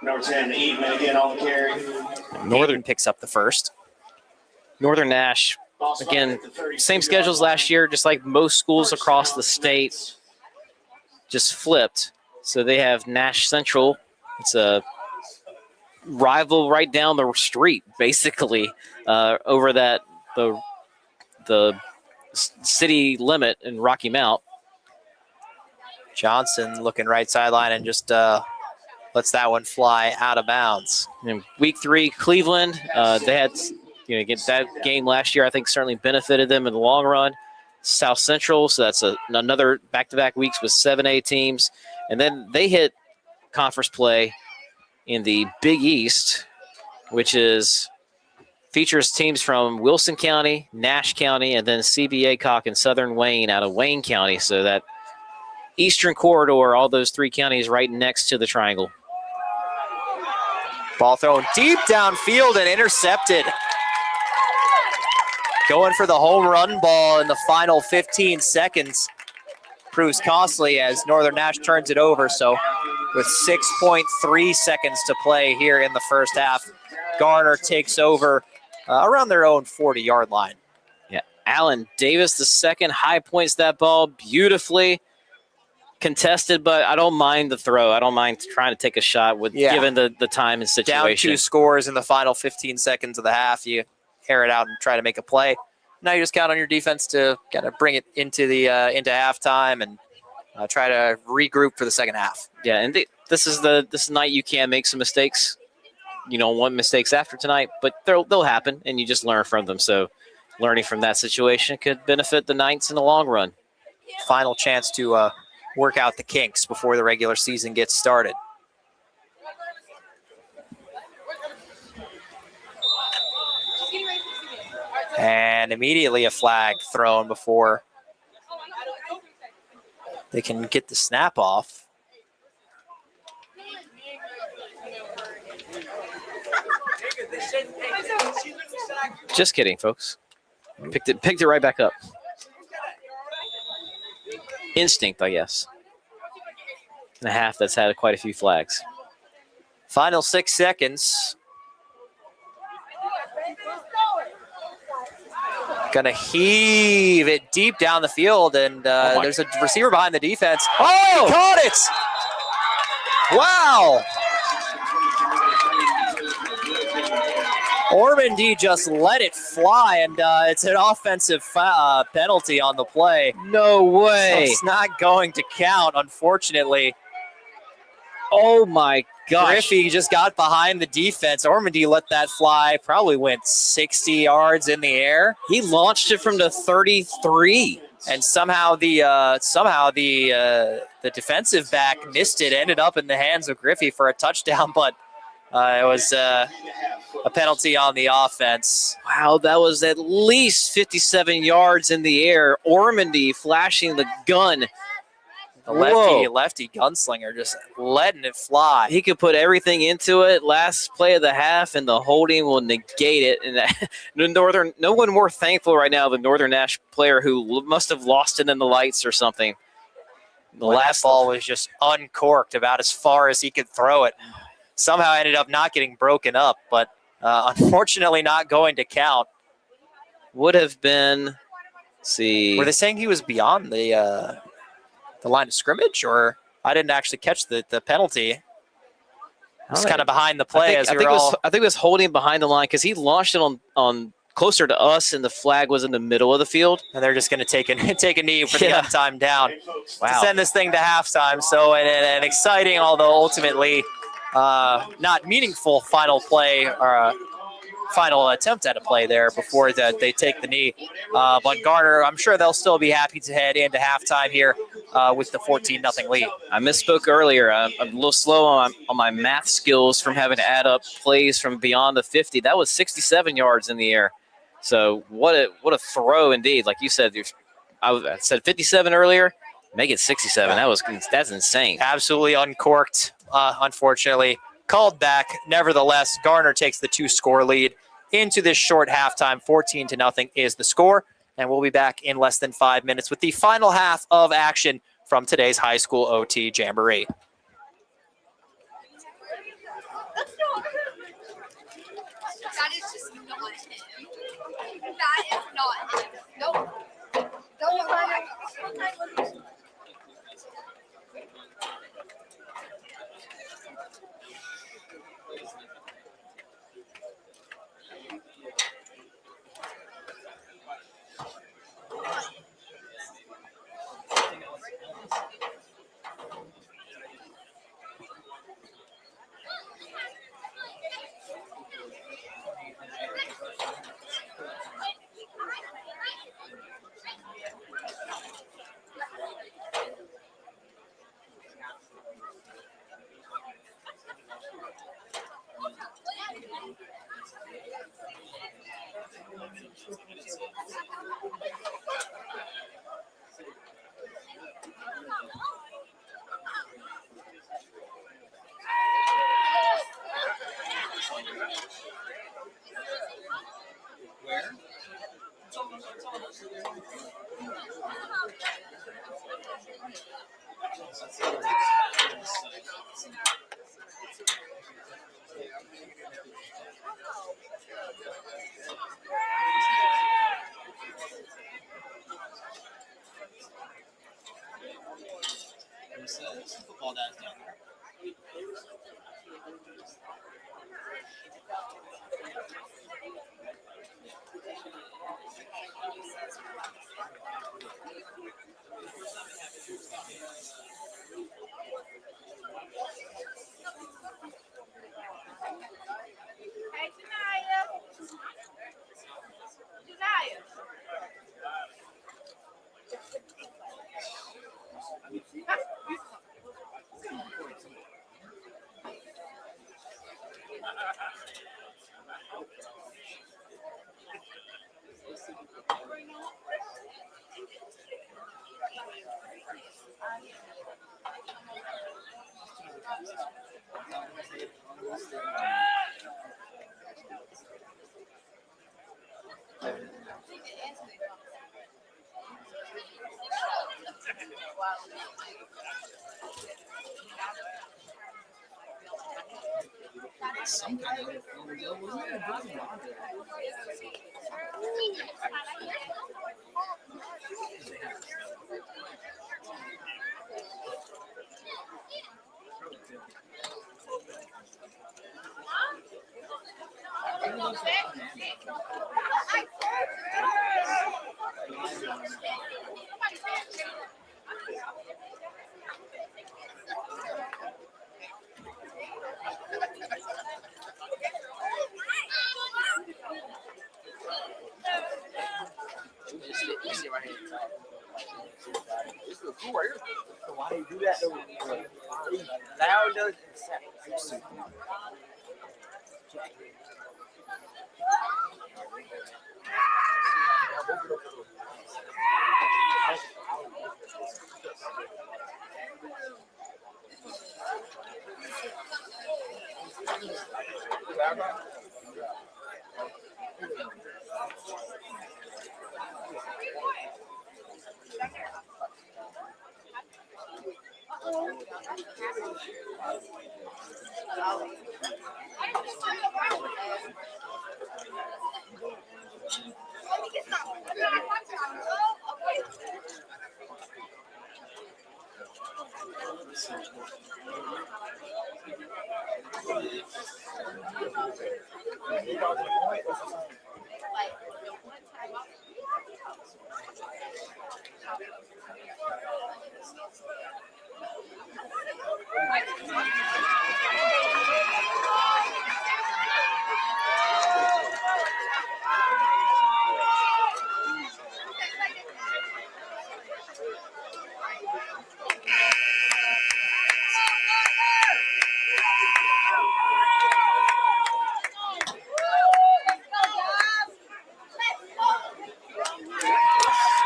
Number 10, Eatman again on the carry. Northern picks up the first. Northern Nash, again, same schedules last year, just like most schools across the state, just flipped. So they have Nash Central. It's a rival right down the street, basically, over the city limit in Rocky Mount. Johnson looking right sideline and just lets that one fly out of bounds. In week 3, Cleveland, they had, against that game last year, I think certainly benefited them in the long run. South Central, so that's another back-to-back weeks with 7A teams. And then they hit conference play in the Big East, which is Features teams from Wilson County, Nash County, and then CB Aycock and Southern Wayne out of Wayne County. So that eastern corridor, all those 3 counties right next to the triangle. Ball thrown deep downfield and intercepted. Going for the home run ball in the final 15 seconds. Proves costly as Northern Nash turns it over. So with 6.3 seconds to play here in the first half, Garner takes over around their own 40-yard line. Yeah, Allen Davis, the second, high points that ball beautifully. Contested, but I don't mind the throw. I don't mind trying to take a shot with given the time and situation. Down 2 scores in the final 15 seconds of the half. You air it out and try to make a play. Now you just count on your defense to kind of bring it into the into halftime and try to regroup for the second half. Yeah, and this is night you can make some mistakes. You don't want mistakes after tonight, but they'll happen, and you just learn from them. So learning from that situation could benefit the Knights in the long run. Final chance to work out the kinks before the regular season gets started. And immediately a flag thrown before they can get the snap off. Just kidding, folks. Picked it right back up. Instinct, I guess. And a half that's had quite a few flags. Final 6 seconds. Gonna heave it deep down the field, and there's a receiver behind the defense. Oh, he caught it! Wow! Ormondy just let it fly, and it's an offensive penalty on the play. No way. So it's not going to count, unfortunately. Oh, my gosh. Griffey just got behind the defense. Ormondy let that fly, probably went 60 yards in the air. He launched it from the 33. And somehow the defensive back missed it, ended up in the hands of Griffey for a touchdown, but it was a penalty on the offense. Wow, that was at least 57 yards in the air. Ormondy flashing the gun. The lefty gunslinger just letting it fly. He could put everything into it. Last play of the half, and the holding will negate it. And no one more thankful right now than Northern Nash player who must have lost it in the lights or something. The last ball was just uncorked about as far as he could throw it. Somehow ended up not getting broken up, but unfortunately not going to count. Would have been, let's see. Were they saying he was beyond the line of scrimmage, or I didn't actually catch the penalty? It's kind of behind the play I think it was holding behind the line because he launched it on closer to us, and the flag was in the middle of the field. And they're just going to take a knee for the time down. Wow. To send this thing to halftime. So an exciting, although ultimately not meaningful final play or final attempt at a play there before they take the knee. But Garner, I'm sure they'll still be happy to head into halftime here with the 14-0 lead. I misspoke earlier. I'm a little slow on my math skills from having to add up plays from beyond the 50. That was 67 yards in the air. So what a throw indeed. Like you said, I said 57 earlier. Make it 67. That's insane. Absolutely uncorked, unfortunately. Called back. Nevertheless, Garner takes the 2-score lead into this short halftime. 14-0 is the score. And we'll be back in less than 5 minutes with the final half of action from today's high school OT Jamboree. That is just not him. That is not him. Nope. Don't know. Why do you do that though? Loud does it.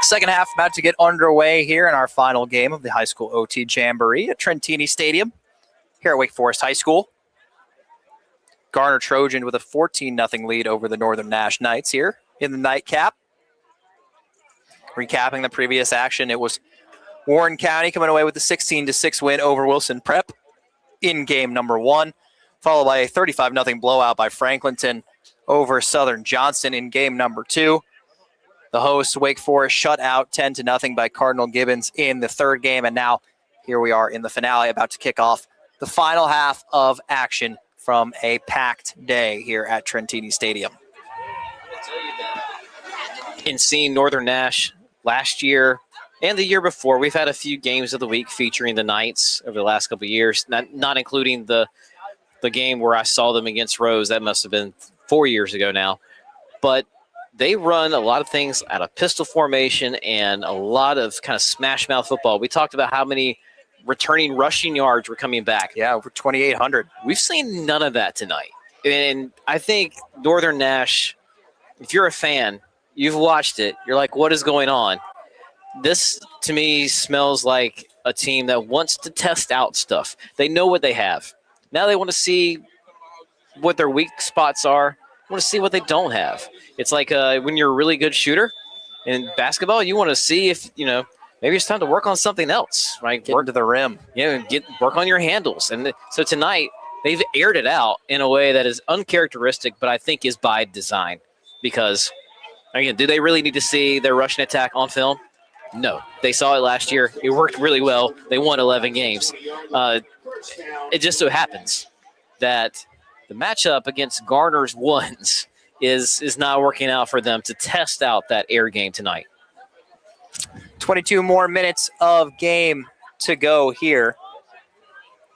Second half about to get underway here in our final game of the high school OT Jamboree at Trentini Stadium here at Wake Forest High School. Garner Trojan with a 14-0 lead over the Northern Nash Knights here in the nightcap. Recapping the previous action, it was Warren County coming away with the 16-6 win over Wilson Prep in game number 1, followed by a 35-0 blowout by Franklinton over Southern Johnston in game number 2. The hosts, Wake Forest, shut out 10-0 by Cardinal Gibbons in the third game. And now here we are in the finale, about to kick off the final half of action from a packed day here at Trentini Stadium. In seeing Northern Nash last year and the year before, we've had a few games of the week featuring the Knights over the last couple of years, not including the game where I saw them against Rose. That must have been 4 years ago now. But they run a lot of things out of pistol formation and a lot of kind of smash mouth football. We talked about how many returning rushing yards were coming back. Yeah, over 2,800. We've seen none of that tonight. And I think Northern Nash, if you're a fan, you've watched it, you're like, what is going on? This, to me, smells like a team that wants to test out stuff. They know what they have. Now they want to see what their weak spots are. I want to see what they don't have. It's like when you're a really good shooter in basketball, you want to see if, maybe it's time to work on something else, right? Get to the rim. Work on your handles. And so tonight, they've aired it out in a way that is uncharacteristic, but I think is by design. Because, again, do they really need to see their Russian attack on film? No. They saw it last year. It worked really well. They won 11 games. It just so happens that the matchup against Garner's ones is not working out for them to test out that air game tonight. 22 more minutes of game to go here.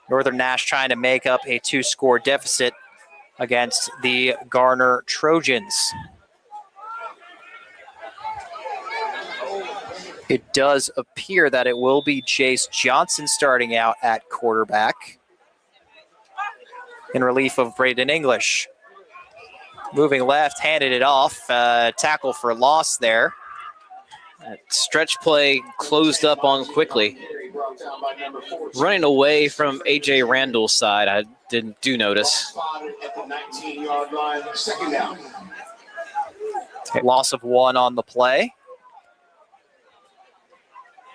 Northern Nash trying to make up a 2-score deficit against the Garner Trojans. It does appear that it will be Jace Johnson starting out at quarterback in relief of Braden English. Moving left, handed it off. Tackle for loss there. That stretch play closed up on quickly. Running away from A.J. Randall's side, I do notice. Loss of 1 on the play.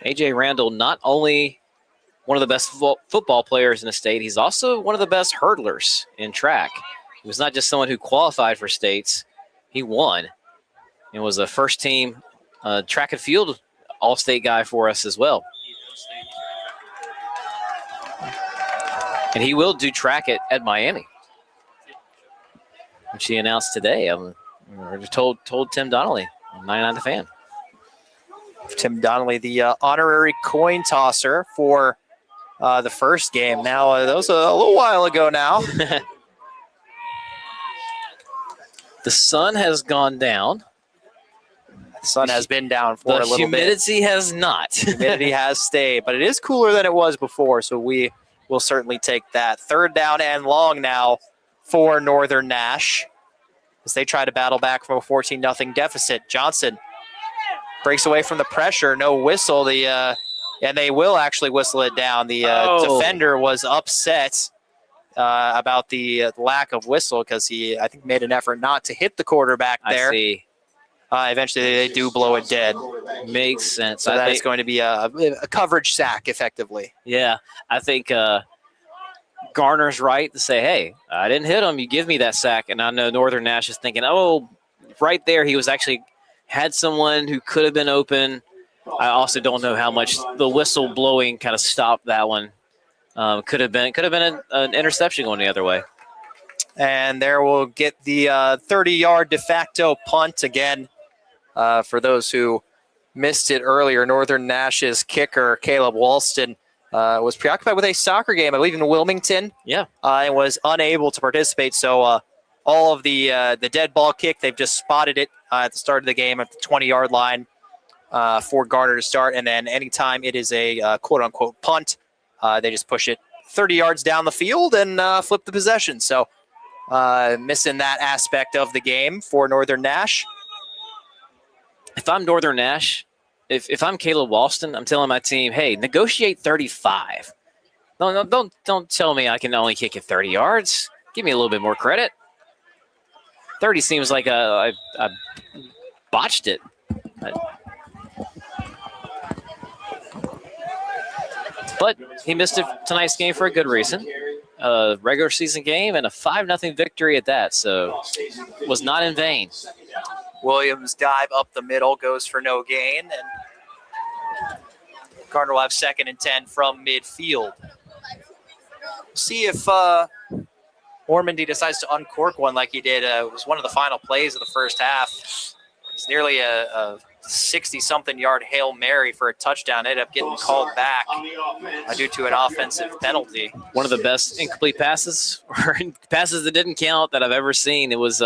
A.J. Randall, not only one of the best football players in the state, he's also one of the best hurdlers in track. He was not just someone who qualified for states, he won and was a first-team track and field all-state guy for us as well. And he will do track at Miami, which he announced today. I told Tim Donnelly, 99 The Fan. Tim Donnelly, the honorary coin tosser for the first game. Now, that was a little while ago now. The sun has gone down. The sun has been down for a little bit. The humidity has not. Humidity has stayed, but it is cooler than it was before, so we will certainly take that. 3rd down and long now for Northern Nash as they try to battle back from a 14-0 deficit. Johnson breaks away from the pressure, no whistle. And they will actually whistle it down. The defender was upset about the lack of whistle because he, I think, made an effort not to hit the quarterback there. I see. Eventually, they do blow it dead. Makes sense. So that is going to be a coverage sack, effectively. Yeah, I think Garner's right to say, hey, I didn't hit him. You give me that sack. And I know Northern Nash is thinking, right there, he was actually had someone who could have been open. I also don't know how much the whistle blowing kind of stopped that one. Could have been an interception going the other way. And there we'll get the 30-yard de facto punt again. For those who missed it earlier, Northern Nash's kicker, Caleb Walston, was preoccupied with a soccer game, I believe, in Wilmington. Yeah. And was unable to participate. So all of the dead ball kick, they've just spotted it at the start of the game at the 20-yard line for Garner to start. And then anytime it is a quote-unquote punt, they just push it 30 yards down the field and flip the possession. So missing that aspect of the game for Northern Nash. If I'm Northern Nash, if I'm Caleb Walston, I'm telling my team, hey, negotiate 35. No, don't tell me I can only kick it 30 yards. Give me a little bit more credit. 30 seems like I botched it. But he missed it tonight's game for a good reason. A regular season game and a 5-0 victory at that, so it was not in vain. Williams dive up the middle, goes for no gain, and Garner will have 2nd and 10 from midfield. See if Ormondy decides to uncork one like he did. It was one of the final plays of the first half. It's nearly a 60-something yard Hail Mary for a touchdown. Ended up getting called back due to an offensive penalty. One of the best incomplete passes, or passes that didn't count, that I've ever seen. It was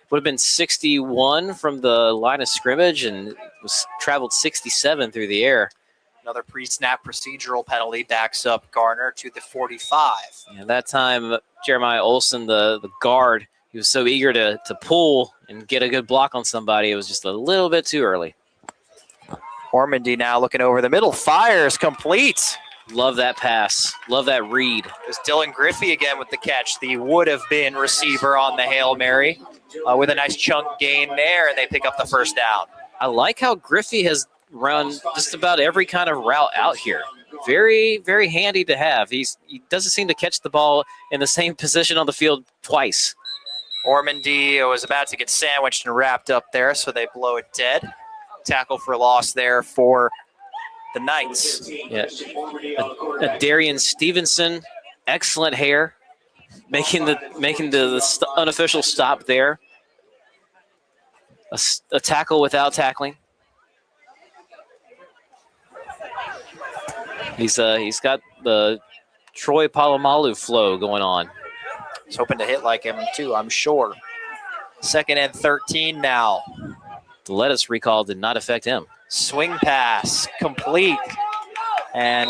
would have been 61 from the line of scrimmage and was traveled 67 through the air. Another pre-snap procedural penalty backs up Garner to the 45. And that time, Jeremiah Olson, the guard, he was so eager to pull and get a good block on somebody. It was just a little bit too early. Ormondy now looking over the middle. Fires complete Love that pass. Love that read. It was Dylan Griffey again with the catch. The would-have-been receiver on the Hail Mary with a nice chunk gain there, and they pick up the first down. I like how Griffey has run just about every kind of route out here. Very, very handy to have. He doesn't seem to catch the ball in the same position on the field twice. Ormondy was about to get sandwiched and wrapped up there, so they blow it dead. Tackle for loss there for the Knights. Yeah. Darian Stevenson, excellent hair, making the unofficial stop there. A tackle without tackling. He's got the Troy Polamalu flow going on. He's hoping to hit like him too, I'm sure. 2nd and 13 now. The lettuce recall did not affect him. Swing pass complete and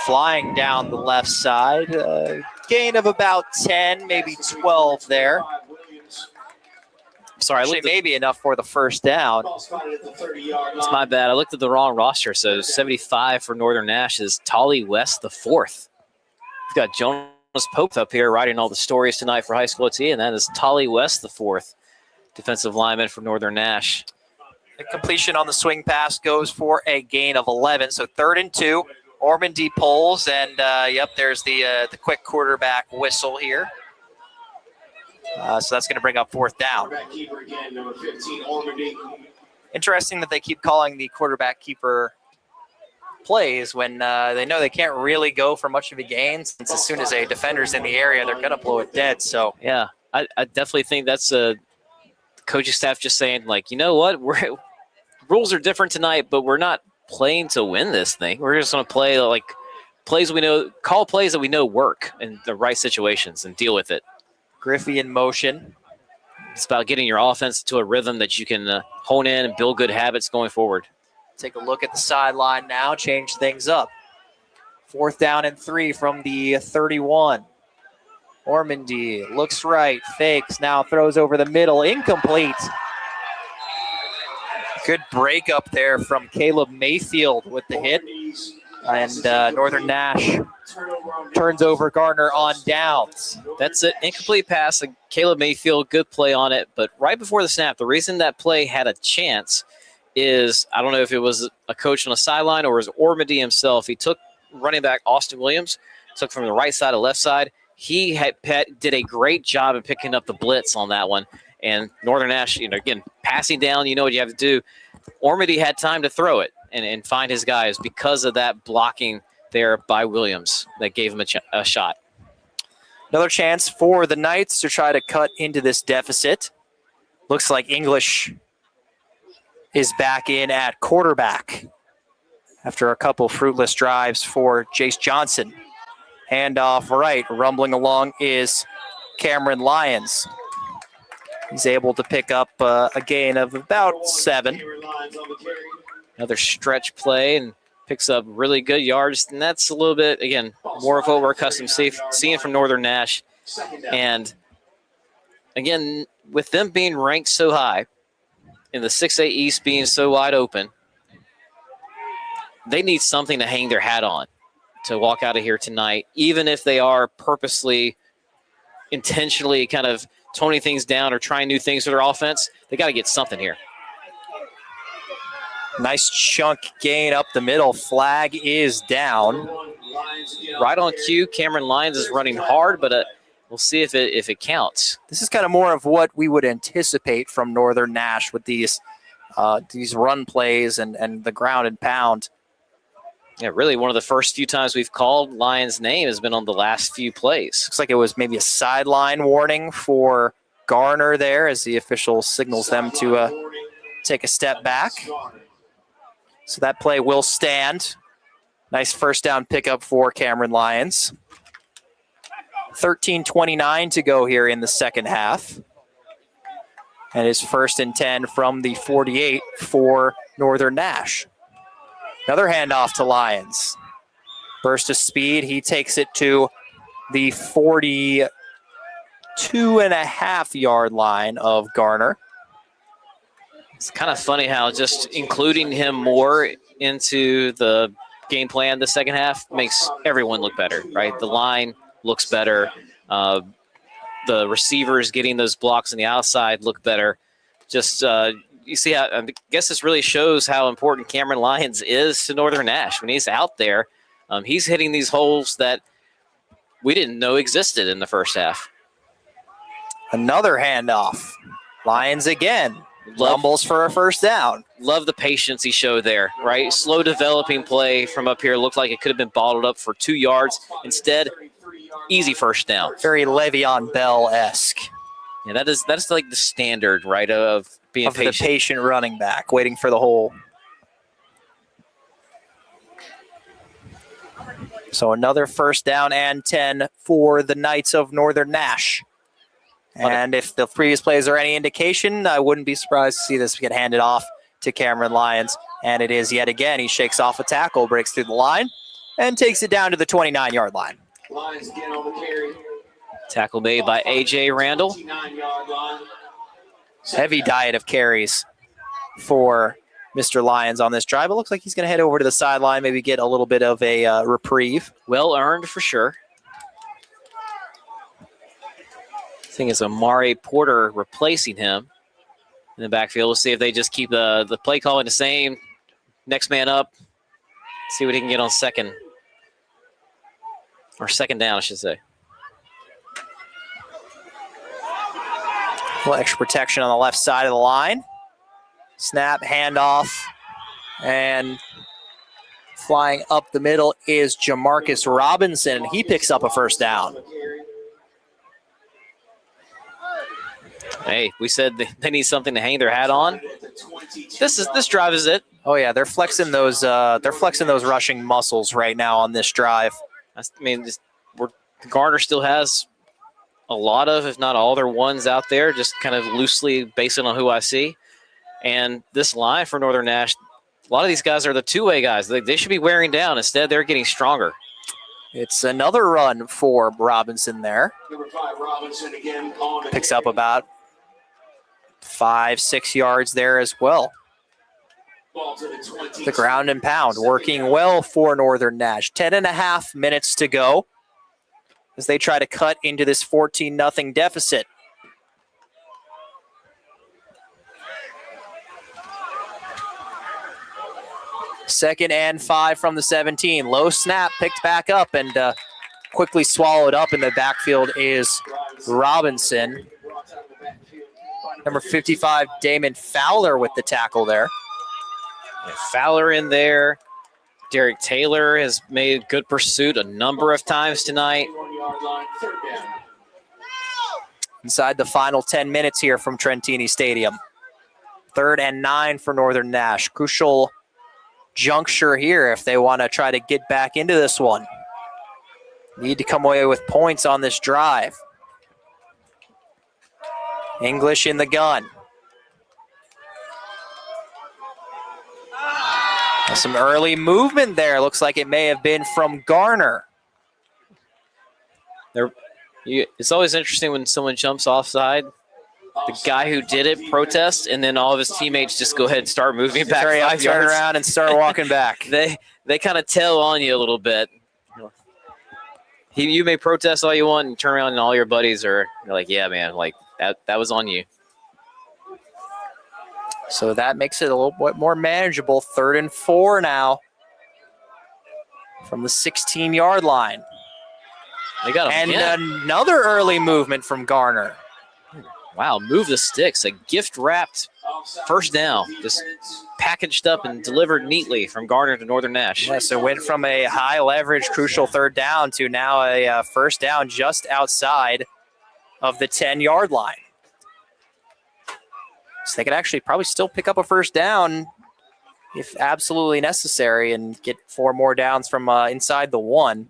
flying down the left side. Gain of about 10, maybe 12 there. Sorry, Actually, maybe enough for the first down. It's my bad. I looked at the wrong roster. So 75 for Northern Nash is Tolly West the 4th. We've got Jonas Pope up here writing all the stories tonight for High School OT, and that is Tolly West the 4th, defensive lineman for Northern Nash. The completion on the swing pass goes for a gain of 11. So 3rd and 2. Ormondy pulls, and there's the quick quarterback whistle here. So that's going to bring up 4th down. Interesting that they keep calling the quarterback keeper plays when they know they can't really go for much of a gain, since as soon as a defender's in the area, they're going to blow it dead. So yeah, I definitely think that's a coaching staff just saying, like, you know what, rules are different tonight, but we're not playing to win this thing. We're just going to play like plays we know, call plays that we know work in the right situations and deal with it. Griffey in motion. It's about getting your offense to a rhythm that you can hone in and build good habits going forward. Take a look at the sideline now, change things up. 4th down and 3 from the 31. Ormondy looks right, fakes, now throws over the middle, incomplete. Good break up there from Caleb Mayfield with the hit. And Northern Nash turns over Garner on downs. That's an incomplete pass. Caleb Mayfield, good play on it. But right before the snap, the reason that play had a chance is, I don't know if it was a coach on the sideline or it was Ormondy himself. He took running back Austin Williams, took from the right side to left side. He did a great job of picking up the blitz on that one. And Northern Nash, again, passing down, you know what you have to do. Ormondy had time to throw it and find his guys because of that blocking there by Williams that gave him a shot. Another chance for the Knights to try to cut into this deficit. Looks like English is back in at quarterback after a couple fruitless drives for Jace Johnson. Handoff right, rumbling along is Cameron Lyons. He's able to pick up a gain of about 7. Another stretch play and picks up really good yards. And that's a little bit, again, more of what we're accustomed to seeing from Northern Nash. And, again, with them being ranked so high, in the 6A East being so wide open, they need something to hang their hat on to walk out of here tonight, even if they are purposely, intentionally kind of toning things down or trying new things for their offense. They got to get something here. Nice chunk gain up the middle. Flag is down. Right on cue. Cameron Lyons is running hard, but we'll see if it counts. This is kind of more of what we would anticipate from Northern Nash with these run plays and the ground and pound. Yeah, really one of the first few times we've called Lyons' name has been on the last few plays. Looks like it was maybe a sideline warning for Garner there as the official signals them to take a step back. So that play will stand. Nice first down pickup for Cameron Lyons. 13:29 to go here in the second half. And it's 1st and 10 from the 48 for Northern Nash. Another handoff to Lyons. Burst of speed. He takes it to the 42.5-yard line of Garner. It's kind of funny how just including him more into the game plan the second half makes everyone look better, right? The line looks better. The receivers getting those blocks on the outside look better. Just you see how, I guess this really shows how important Cameron Lyons is to Northern Nash. When he's out there, he's hitting these holes that we didn't know existed in the first half. Another handoff. Lyons again. Rumbles for a first down. Love the patience he showed there, right? Slow developing play from up here. Looked like it could have been bottled up for 2 yards. Instead, easy first down. Very Le'Veon Bell-esque. Yeah, that's like the standard, right, of being patient. The patient running back, waiting for the hole. So another first down and 10 for the Knights of Northern Nash. And if the previous plays are any indication, I wouldn't be surprised to see this get handed off to Cameron Lyons. And it is yet again. He shakes off a tackle, breaks through the line, and takes it down to the 29-yard line. Lyons again on the carry. Tackle made by A.J. Randall. 29-yard line. Heavy diet of carries for Mr. Lyons on this drive. It looks like he's going to head over to the sideline, maybe get a little bit of a reprieve. Well earned for sure. I think it's Amari Porter replacing him in the backfield. We'll see if they just keep the play calling the same. Next man up. See what he can get on second. Or second down, I should say. A little extra protection on the left side of the line. Snap, handoff, and flying up the middle is Jamarcus Robinson. He picks up a first down. Hey, we said they need something to hang their hat on. This drive is it. Oh yeah, they're flexing those rushing muscles right now on this drive. Garner still has a lot of, if not all, their ones out there, just kind of loosely based on who I see. And this line for Northern Nash, a lot of these guys are the two-way guys. They should be wearing down. Instead, they're getting stronger. It's another run for Robinson there. Number 5, Robinson again on the Picks up about 5-6 yards there as well. ball to the 20. The ground and pound working well for Northern Nash. 10.5 minutes to go as they try to cut into this 14-0 deficit. Second and 5 from the 17. Low snap, picked back up and quickly swallowed up in the backfield is Robinson. Number 55, Damon Fowler with the tackle there. Yeah, Fowler in there. Derek Taylor has made good pursuit a number of times tonight. Inside the final 10 minutes here from Trentini Stadium. 3rd and 9 for Northern Nash. Crucial juncture here if they want to try to get back into this one. Need to come away with points on this drive. English in the gun. Some early movement there. Looks like it may have been from Garner. It's always interesting when someone jumps offside. The guy who did it protests, and then all of his teammates just go ahead and start moving back. Turn around and start walking back. They kind of tell on you a little bit. You may protest all you want and turn around and all your buddies are like, yeah, man, like that was on you. So that makes it a little bit more manageable. 3rd and 4 now from the 16-yard line. They got another early movement from Garner. Wow, move the sticks. A gift-wrapped first down. Just packaged up and delivered neatly from Garner to Northern Nash. Yeah, so it went from a high-leverage, crucial 3rd down to now a first down just outside of the 10-yard line. So they could actually probably still pick up a first down if absolutely necessary and get 4 more downs from inside the 1.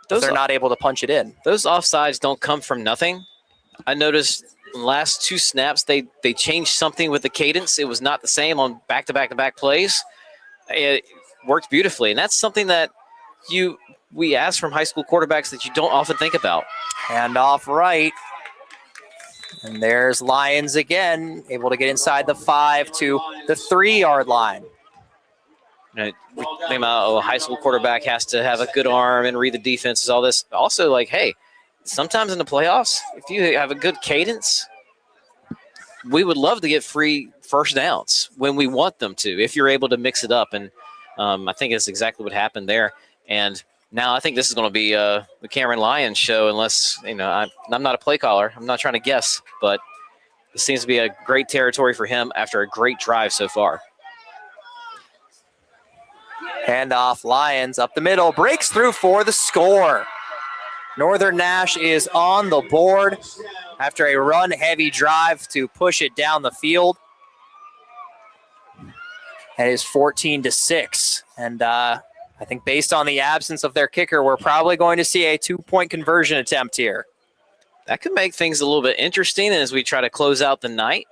They're not able to punch it in. Those offsides don't come from nothing. I noticed in the last 2 snaps, they changed something with the cadence. It was not the same on back-to-back-to-back plays. It worked beautifully, and that's something that we ask from high school quarterbacks that you don't often think about. Hand off right. And there's Lyons again, able to get inside the 5 to the 3-yard line. You know, think about a high school quarterback has to have a good arm and read the defenses, all this. Also, like, hey, sometimes in the playoffs, if you have a good cadence, we would love to get free first downs when we want them to, if you're able to mix it up. And I think that's exactly what happened there. And now I think this is going to be the Cameron Lyons show, unless, you know, I'm not a play caller. I'm not trying to guess, but it seems to be a great territory for him after a great drive so far. Handoff, Lyons up the middle, breaks through for the score. Northern Nash is on the board after a run-heavy drive to push it down the field. It is 14-6, and I think based on the absence of their kicker, we're probably going to see a 2-point conversion attempt here. That could make things a little bit interesting as we try to close out the night.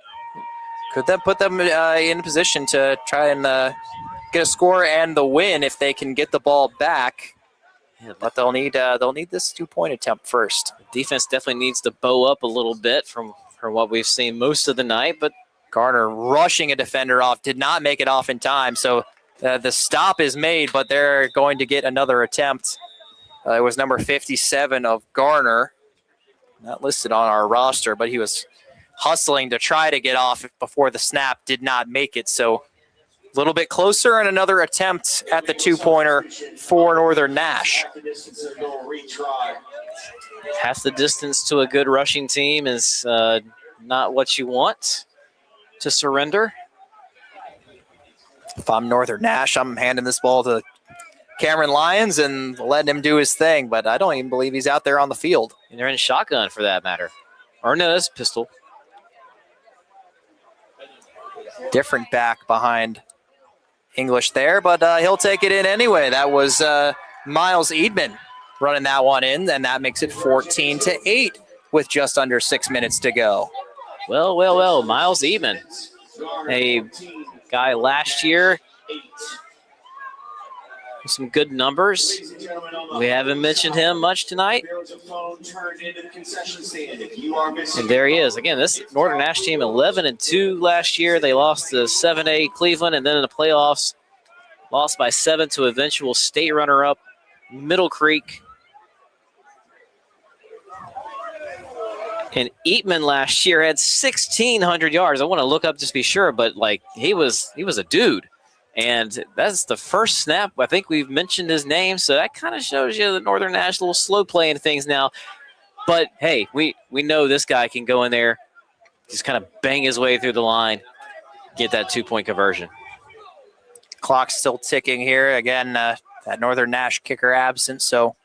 Could that put them in position to try and get a score and the win if they can get the ball back? Yeah, but they'll need this 2-point attempt first. Defense definitely needs to bow up a little bit from what we've seen most of the night. But Garner rushing a defender off, did not make it off in time. So the stop is made, but they're going to get another attempt. It was number 57 of Garner. Not listed on our roster, but he was hustling to try to get off before the snap, did not make it. So a little bit closer and another attempt at the 2-pointer for Northern Nash. Half the distance to a good rushing team is not what you want to surrender. If I'm Northern Nash, I'm handing this ball to Cameron Lyons and letting him do his thing, but I don't even believe he's out there on the field. And they're in shotgun for that matter. Or no, it's pistol. Different back behind English there, but he'll take it in anyway. That was Miles Eadman running that one in, and that makes it 14-8 with just under 6 minutes to go. Well, Miles Eadman, a guy last year with some good numbers. We haven't mentioned him much tonight. And there he is. Again, this Northern Nash team 11-2 last year. They lost to 7A Cleveland, and then in the playoffs, lost by 7 to eventual state runner-up Middle Creek. And Eatman last year had 1,600 yards. I want to look up just to be sure, but like he was a dude. And that's the first snap. I think we've mentioned his name, so that kind of shows you the Northern Nash a little slow playing things now. But hey, we know this guy can go in there, just kind of bang his way through the line, get that 2-point conversion. Clock's still ticking here. Again, that Northern Nash kicker absent, so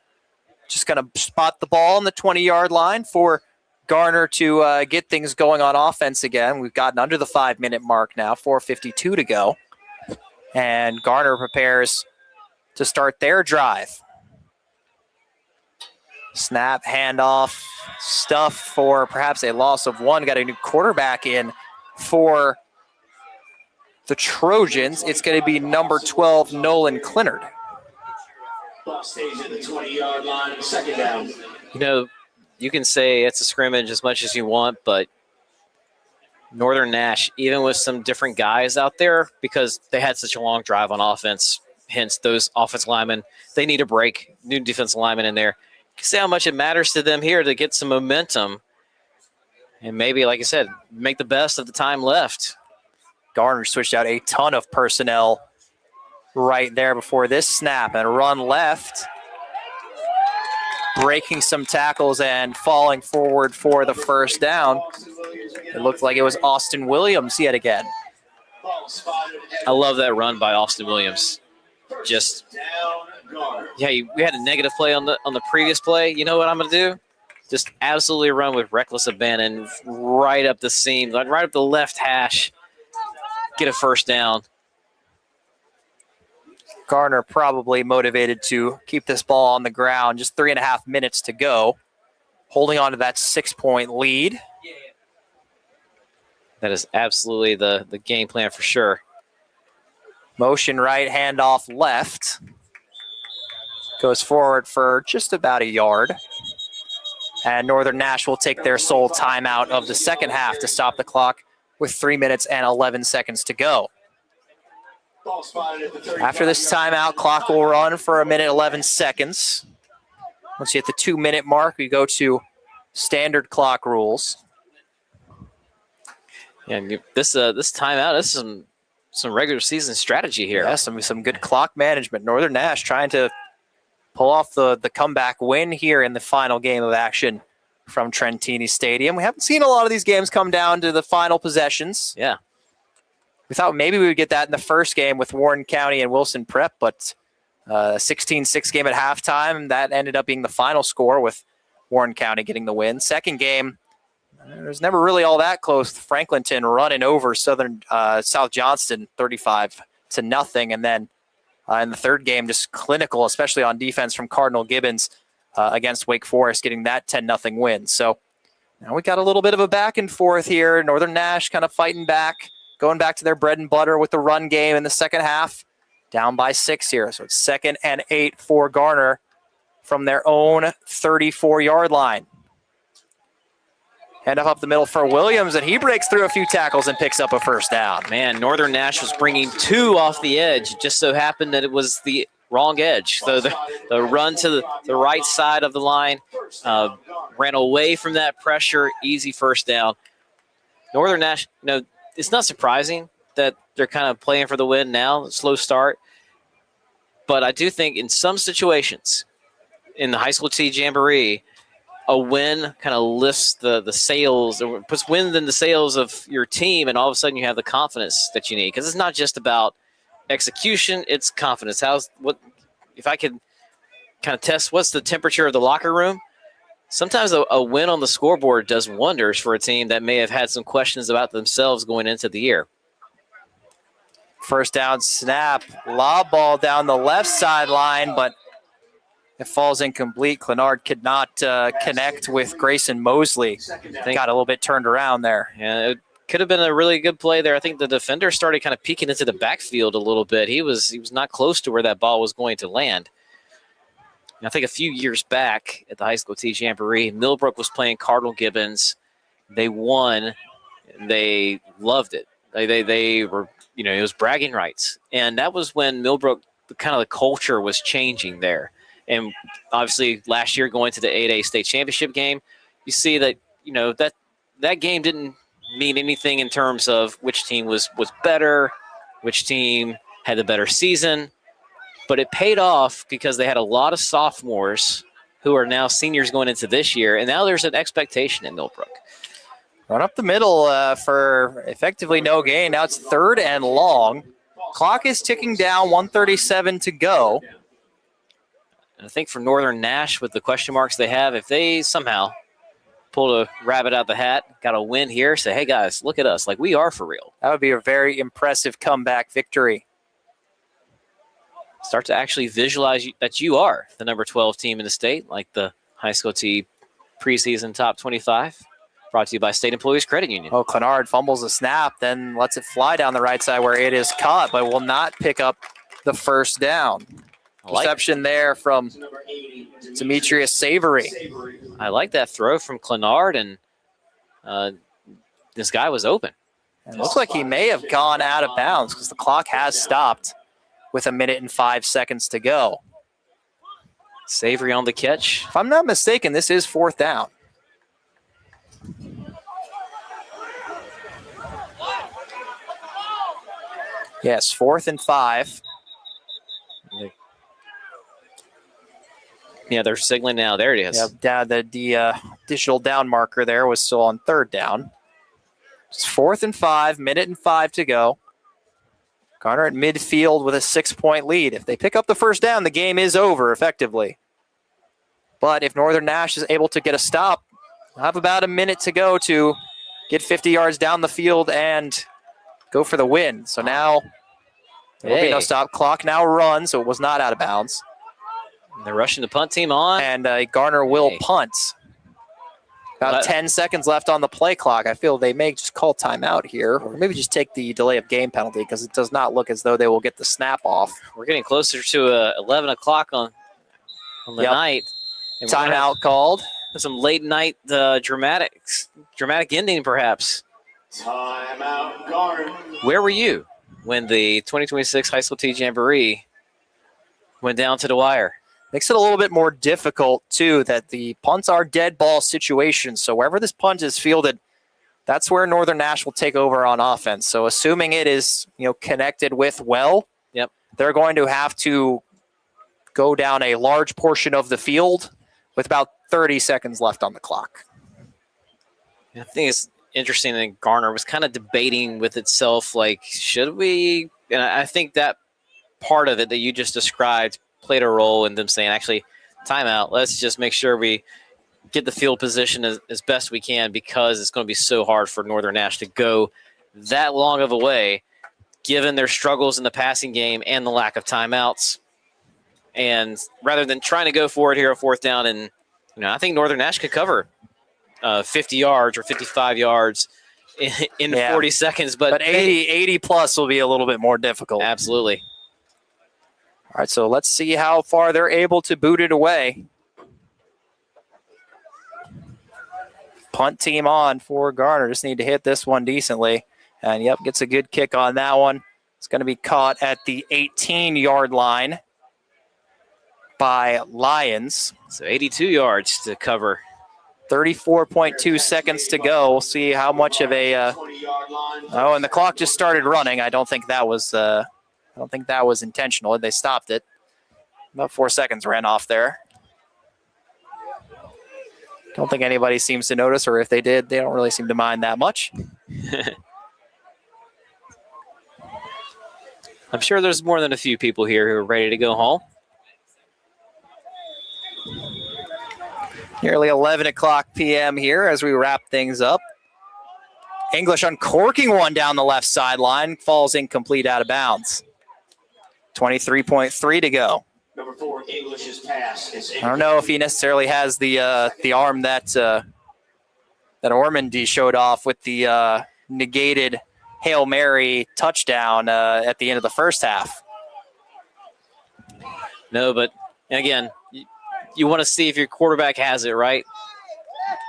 just going to spot the ball on the 20-yard line for Garner to get things going on offense again. We've gotten under the 5-minute mark now, 4:52 to go. And Garner prepares to start their drive. Snap, handoff, stuff for perhaps a loss of one. Got a new quarterback in for the Trojans. It's going to be number 12, Nolan Clinard. Ball stays at the 20-yard line, second down. You know, you can say it's a scrimmage as much as you want, but Northern Nash, even with some different guys out there, because they had such a long drive on offense, hence those offensive linemen, they need a break, new defensive linemen in there. You can see how much it matters to them here to get some momentum and maybe, like I said, make the best of the time left. Garner switched out a ton of personnel right there before this snap and run left, breaking some tackles and falling forward for the first down. It looked like it was Austin Williams yet again. I love that run by Austin Williams. Just, yeah, we had a negative play on the previous play. You know what I'm going to do? Just absolutely run with reckless abandon right up the seam, like right up the left hash, get a first down. Garner probably motivated to keep this ball on the ground. Just 3.5 minutes to go. Holding on to that 6-point lead. That is absolutely the game plan for sure. Motion right, handoff left. Goes forward for just about a yard. And Northern Nash will take their sole timeout of the second half to stop the clock with 3 minutes and 11 seconds to go. Ball spotted at the 35. After this timeout, clock will run for 1:11. Once you hit the 2-minute mark, we go to standard clock rules. Yeah, and this timeout, this is some regular season strategy here. Yeah, some good clock management. Northern Nash trying to pull off the comeback win here in the final game of action from Trentini Stadium. We haven't seen a lot of these games come down to the final possessions. Yeah. We thought maybe we would get that in the first game with Warren County and Wilson Prep, but 16-6 game at halftime. That ended up being the final score with Warren County getting the win. Second game, it was never really all that close. Franklinton running over South Johnston 35-0. And then in the third game, just clinical, especially on defense from Cardinal Gibbons against Wake Forest, getting that 10-0 win. So now we got a little bit of a back and forth here. Northern Nash kind of fighting back, going back to their bread and butter with the run game in the second half. Down by 6 here. So it's 2nd and 8 for Garner from their own 34-yard line. Hand up the middle for Williams, and he breaks through a few tackles and picks up a first down. Man, Northern Nash was bringing 2 off the edge. It just so happened that it was the wrong edge. So the run to the right side of the line ran away from that pressure. Easy first down. Northern Nash, it's not surprising that they're kind of playing for the win now, slow start. But I do think in some situations in the high school T Jamboree, a win kind of lifts the sails, or puts wind in the sails of your team, and all of a sudden you have the confidence that you need. Because it's not just about execution, it's confidence. If I could kind of test what's the temperature of the locker room, sometimes a win on the scoreboard does wonders for a team that may have had some questions about themselves going into the year. First down snap, lob ball down the left sideline, but it falls incomplete. Clenard could not connect with Grayson Mosley. Got a little bit turned around there. Yeah, it could have been a really good play there. I think the defender started kind of peeking into the backfield a little bit. He was not close to where that ball was going to land. And I think a few years back at the high school T Jamboree, Millbrook was playing Cardinal Gibbons. They won. They loved it. They were, it was bragging rights. And that was when Millbrook, kind of the culture was changing there. And obviously last year going to the 8A state championship game, you see that, that game didn't mean anything in terms of which team was better, which team had the better season. But it paid off because they had a lot of sophomores who are now seniors going into this year. And now there's an expectation in Millbrook. Run up the middle for effectively no gain. Now it's 3rd and long. Clock is ticking down, 1:37 to go. And I think for Northern Nash, with the question marks they have, if they somehow pull a rabbit out the hat, got a win here, say, hey, guys, look at us. Like, we are for real. That would be a very impressive comeback victory. Start to actually visualize that you are the number 12 team in the state, like the high school T preseason top 25. Brought to you by State Employees Credit Union. Oh, Clenard fumbles the snap, then lets it fly down the right side where it is caught, but will not pick up the first down. Reception there from Demetrius Savory. I like that throw from Clenard, and this guy was open. It looks like he may have gone out of bounds because the clock has stopped with 1 minute and 5 seconds to go. Savory on the catch. If I'm not mistaken, this is 4th down. Yes, 4th and 5. Yeah, they're signaling now. There it is. Yeah, the digital down marker there was still on 3rd down. It's 4th and 5, 1 minute and 5 to go. Garner at midfield with a 6-point lead. If they pick up the first down, the game is over effectively. But if Northern Nash is able to get a stop, they'll have about a minute to go to get 50 yards down the field and go for the win. So now there will be no stop. Clock now runs, so it was not out of bounds. They're rushing the punt team on. And Garner will punt. About 10 seconds left on the play clock. I feel they may just call timeout here, or maybe just take the delay of game penalty because it does not look as though they will get the snap off. We're getting closer to 11 o'clock on the night. And timeout called. Some late night dramatic ending, perhaps. Timeout, Garner. Where were you? when the 2026 High School T Jamboree went down to the wire. Makes it a little bit more difficult, too, that the punts are dead ball situations. So wherever this punt is fielded, that's where Northern Nash will take over on offense. So assuming it is, connected with well, they're going to have to go down a large portion of the field with about 30 seconds left on the clock. I think it's interesting that Garner was kind of debating with itself, like, should we? And I think that part of it that you just described played a role in them saying, actually, timeout. Let's just make sure we get the field position as best we can, because it's going to be so hard for Northern Nash to go that long of a way, given their struggles in the passing game and the lack of timeouts. And rather than trying to go for it here on fourth down, and I think Northern Nash could cover 50 yards or 55 yards in 40 seconds. But 80 plus will be a little bit more difficult. Absolutely. All right, so let's see how far they're able to boot it away. Punt team on for Garner. Just need to hit this one decently. And, gets a good kick on that one. It's going to be caught at the 18-yard line by Lions. So 82 yards to cover. 34.2 seconds to go. We'll see how much of a and the clock just started running. I don't think that was intentional. They stopped it. About 4 seconds ran off there. Don't think anybody seems to notice, or if they did, they don't really seem to mind that much. I'm sure there's more than a few people here who are ready to go home. Nearly 11 o'clock p.m. here as we wrap things up. English uncorking one down the left sideline. Falls incomplete out of bounds. 23.3 to go. Number 4, English's pass. I don't know if he necessarily has the arm that Ormondy showed off with the negated Hail Mary touchdown at the end of the first half. No, but again, you want to see if your quarterback has it, right?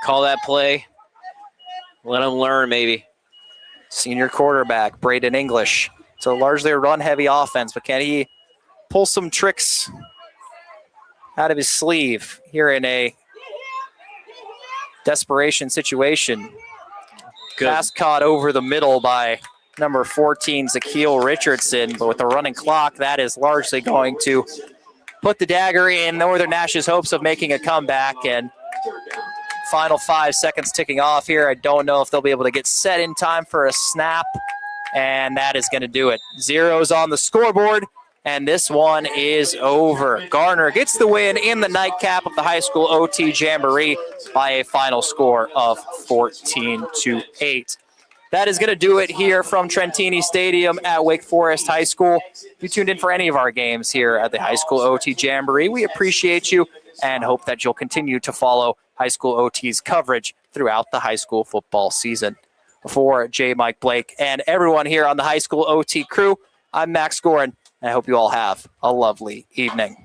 Call that play. Let him learn, maybe. Senior quarterback, Braden English. So largely a run-heavy offense, but can he pull some tricks out of his sleeve here in a desperation situation? Good. Pass caught over the middle by number 14, Zakeel Richardson, but with the running clock, that is largely going to put the dagger in Northern Nash's hopes of making a comeback. And final 5 seconds ticking off here. I don't know if they'll be able to get set in time for a snap, and that is going to do it. Zeros on the scoreboard, and this one is over. Garner gets the win in the nightcap of the high school OT Jamboree by a final score of 14-8. That is going to do it here from Trentini Stadium at Wake Forest High School. If you tuned in for any of our games here at the High School OT Jamboree, we appreciate you and hope that you'll continue to follow High School OT's coverage throughout the high school football season. For J. Mike Blake and everyone here on the High School OT crew, I'm Max Gorin, and I hope you all have a lovely evening.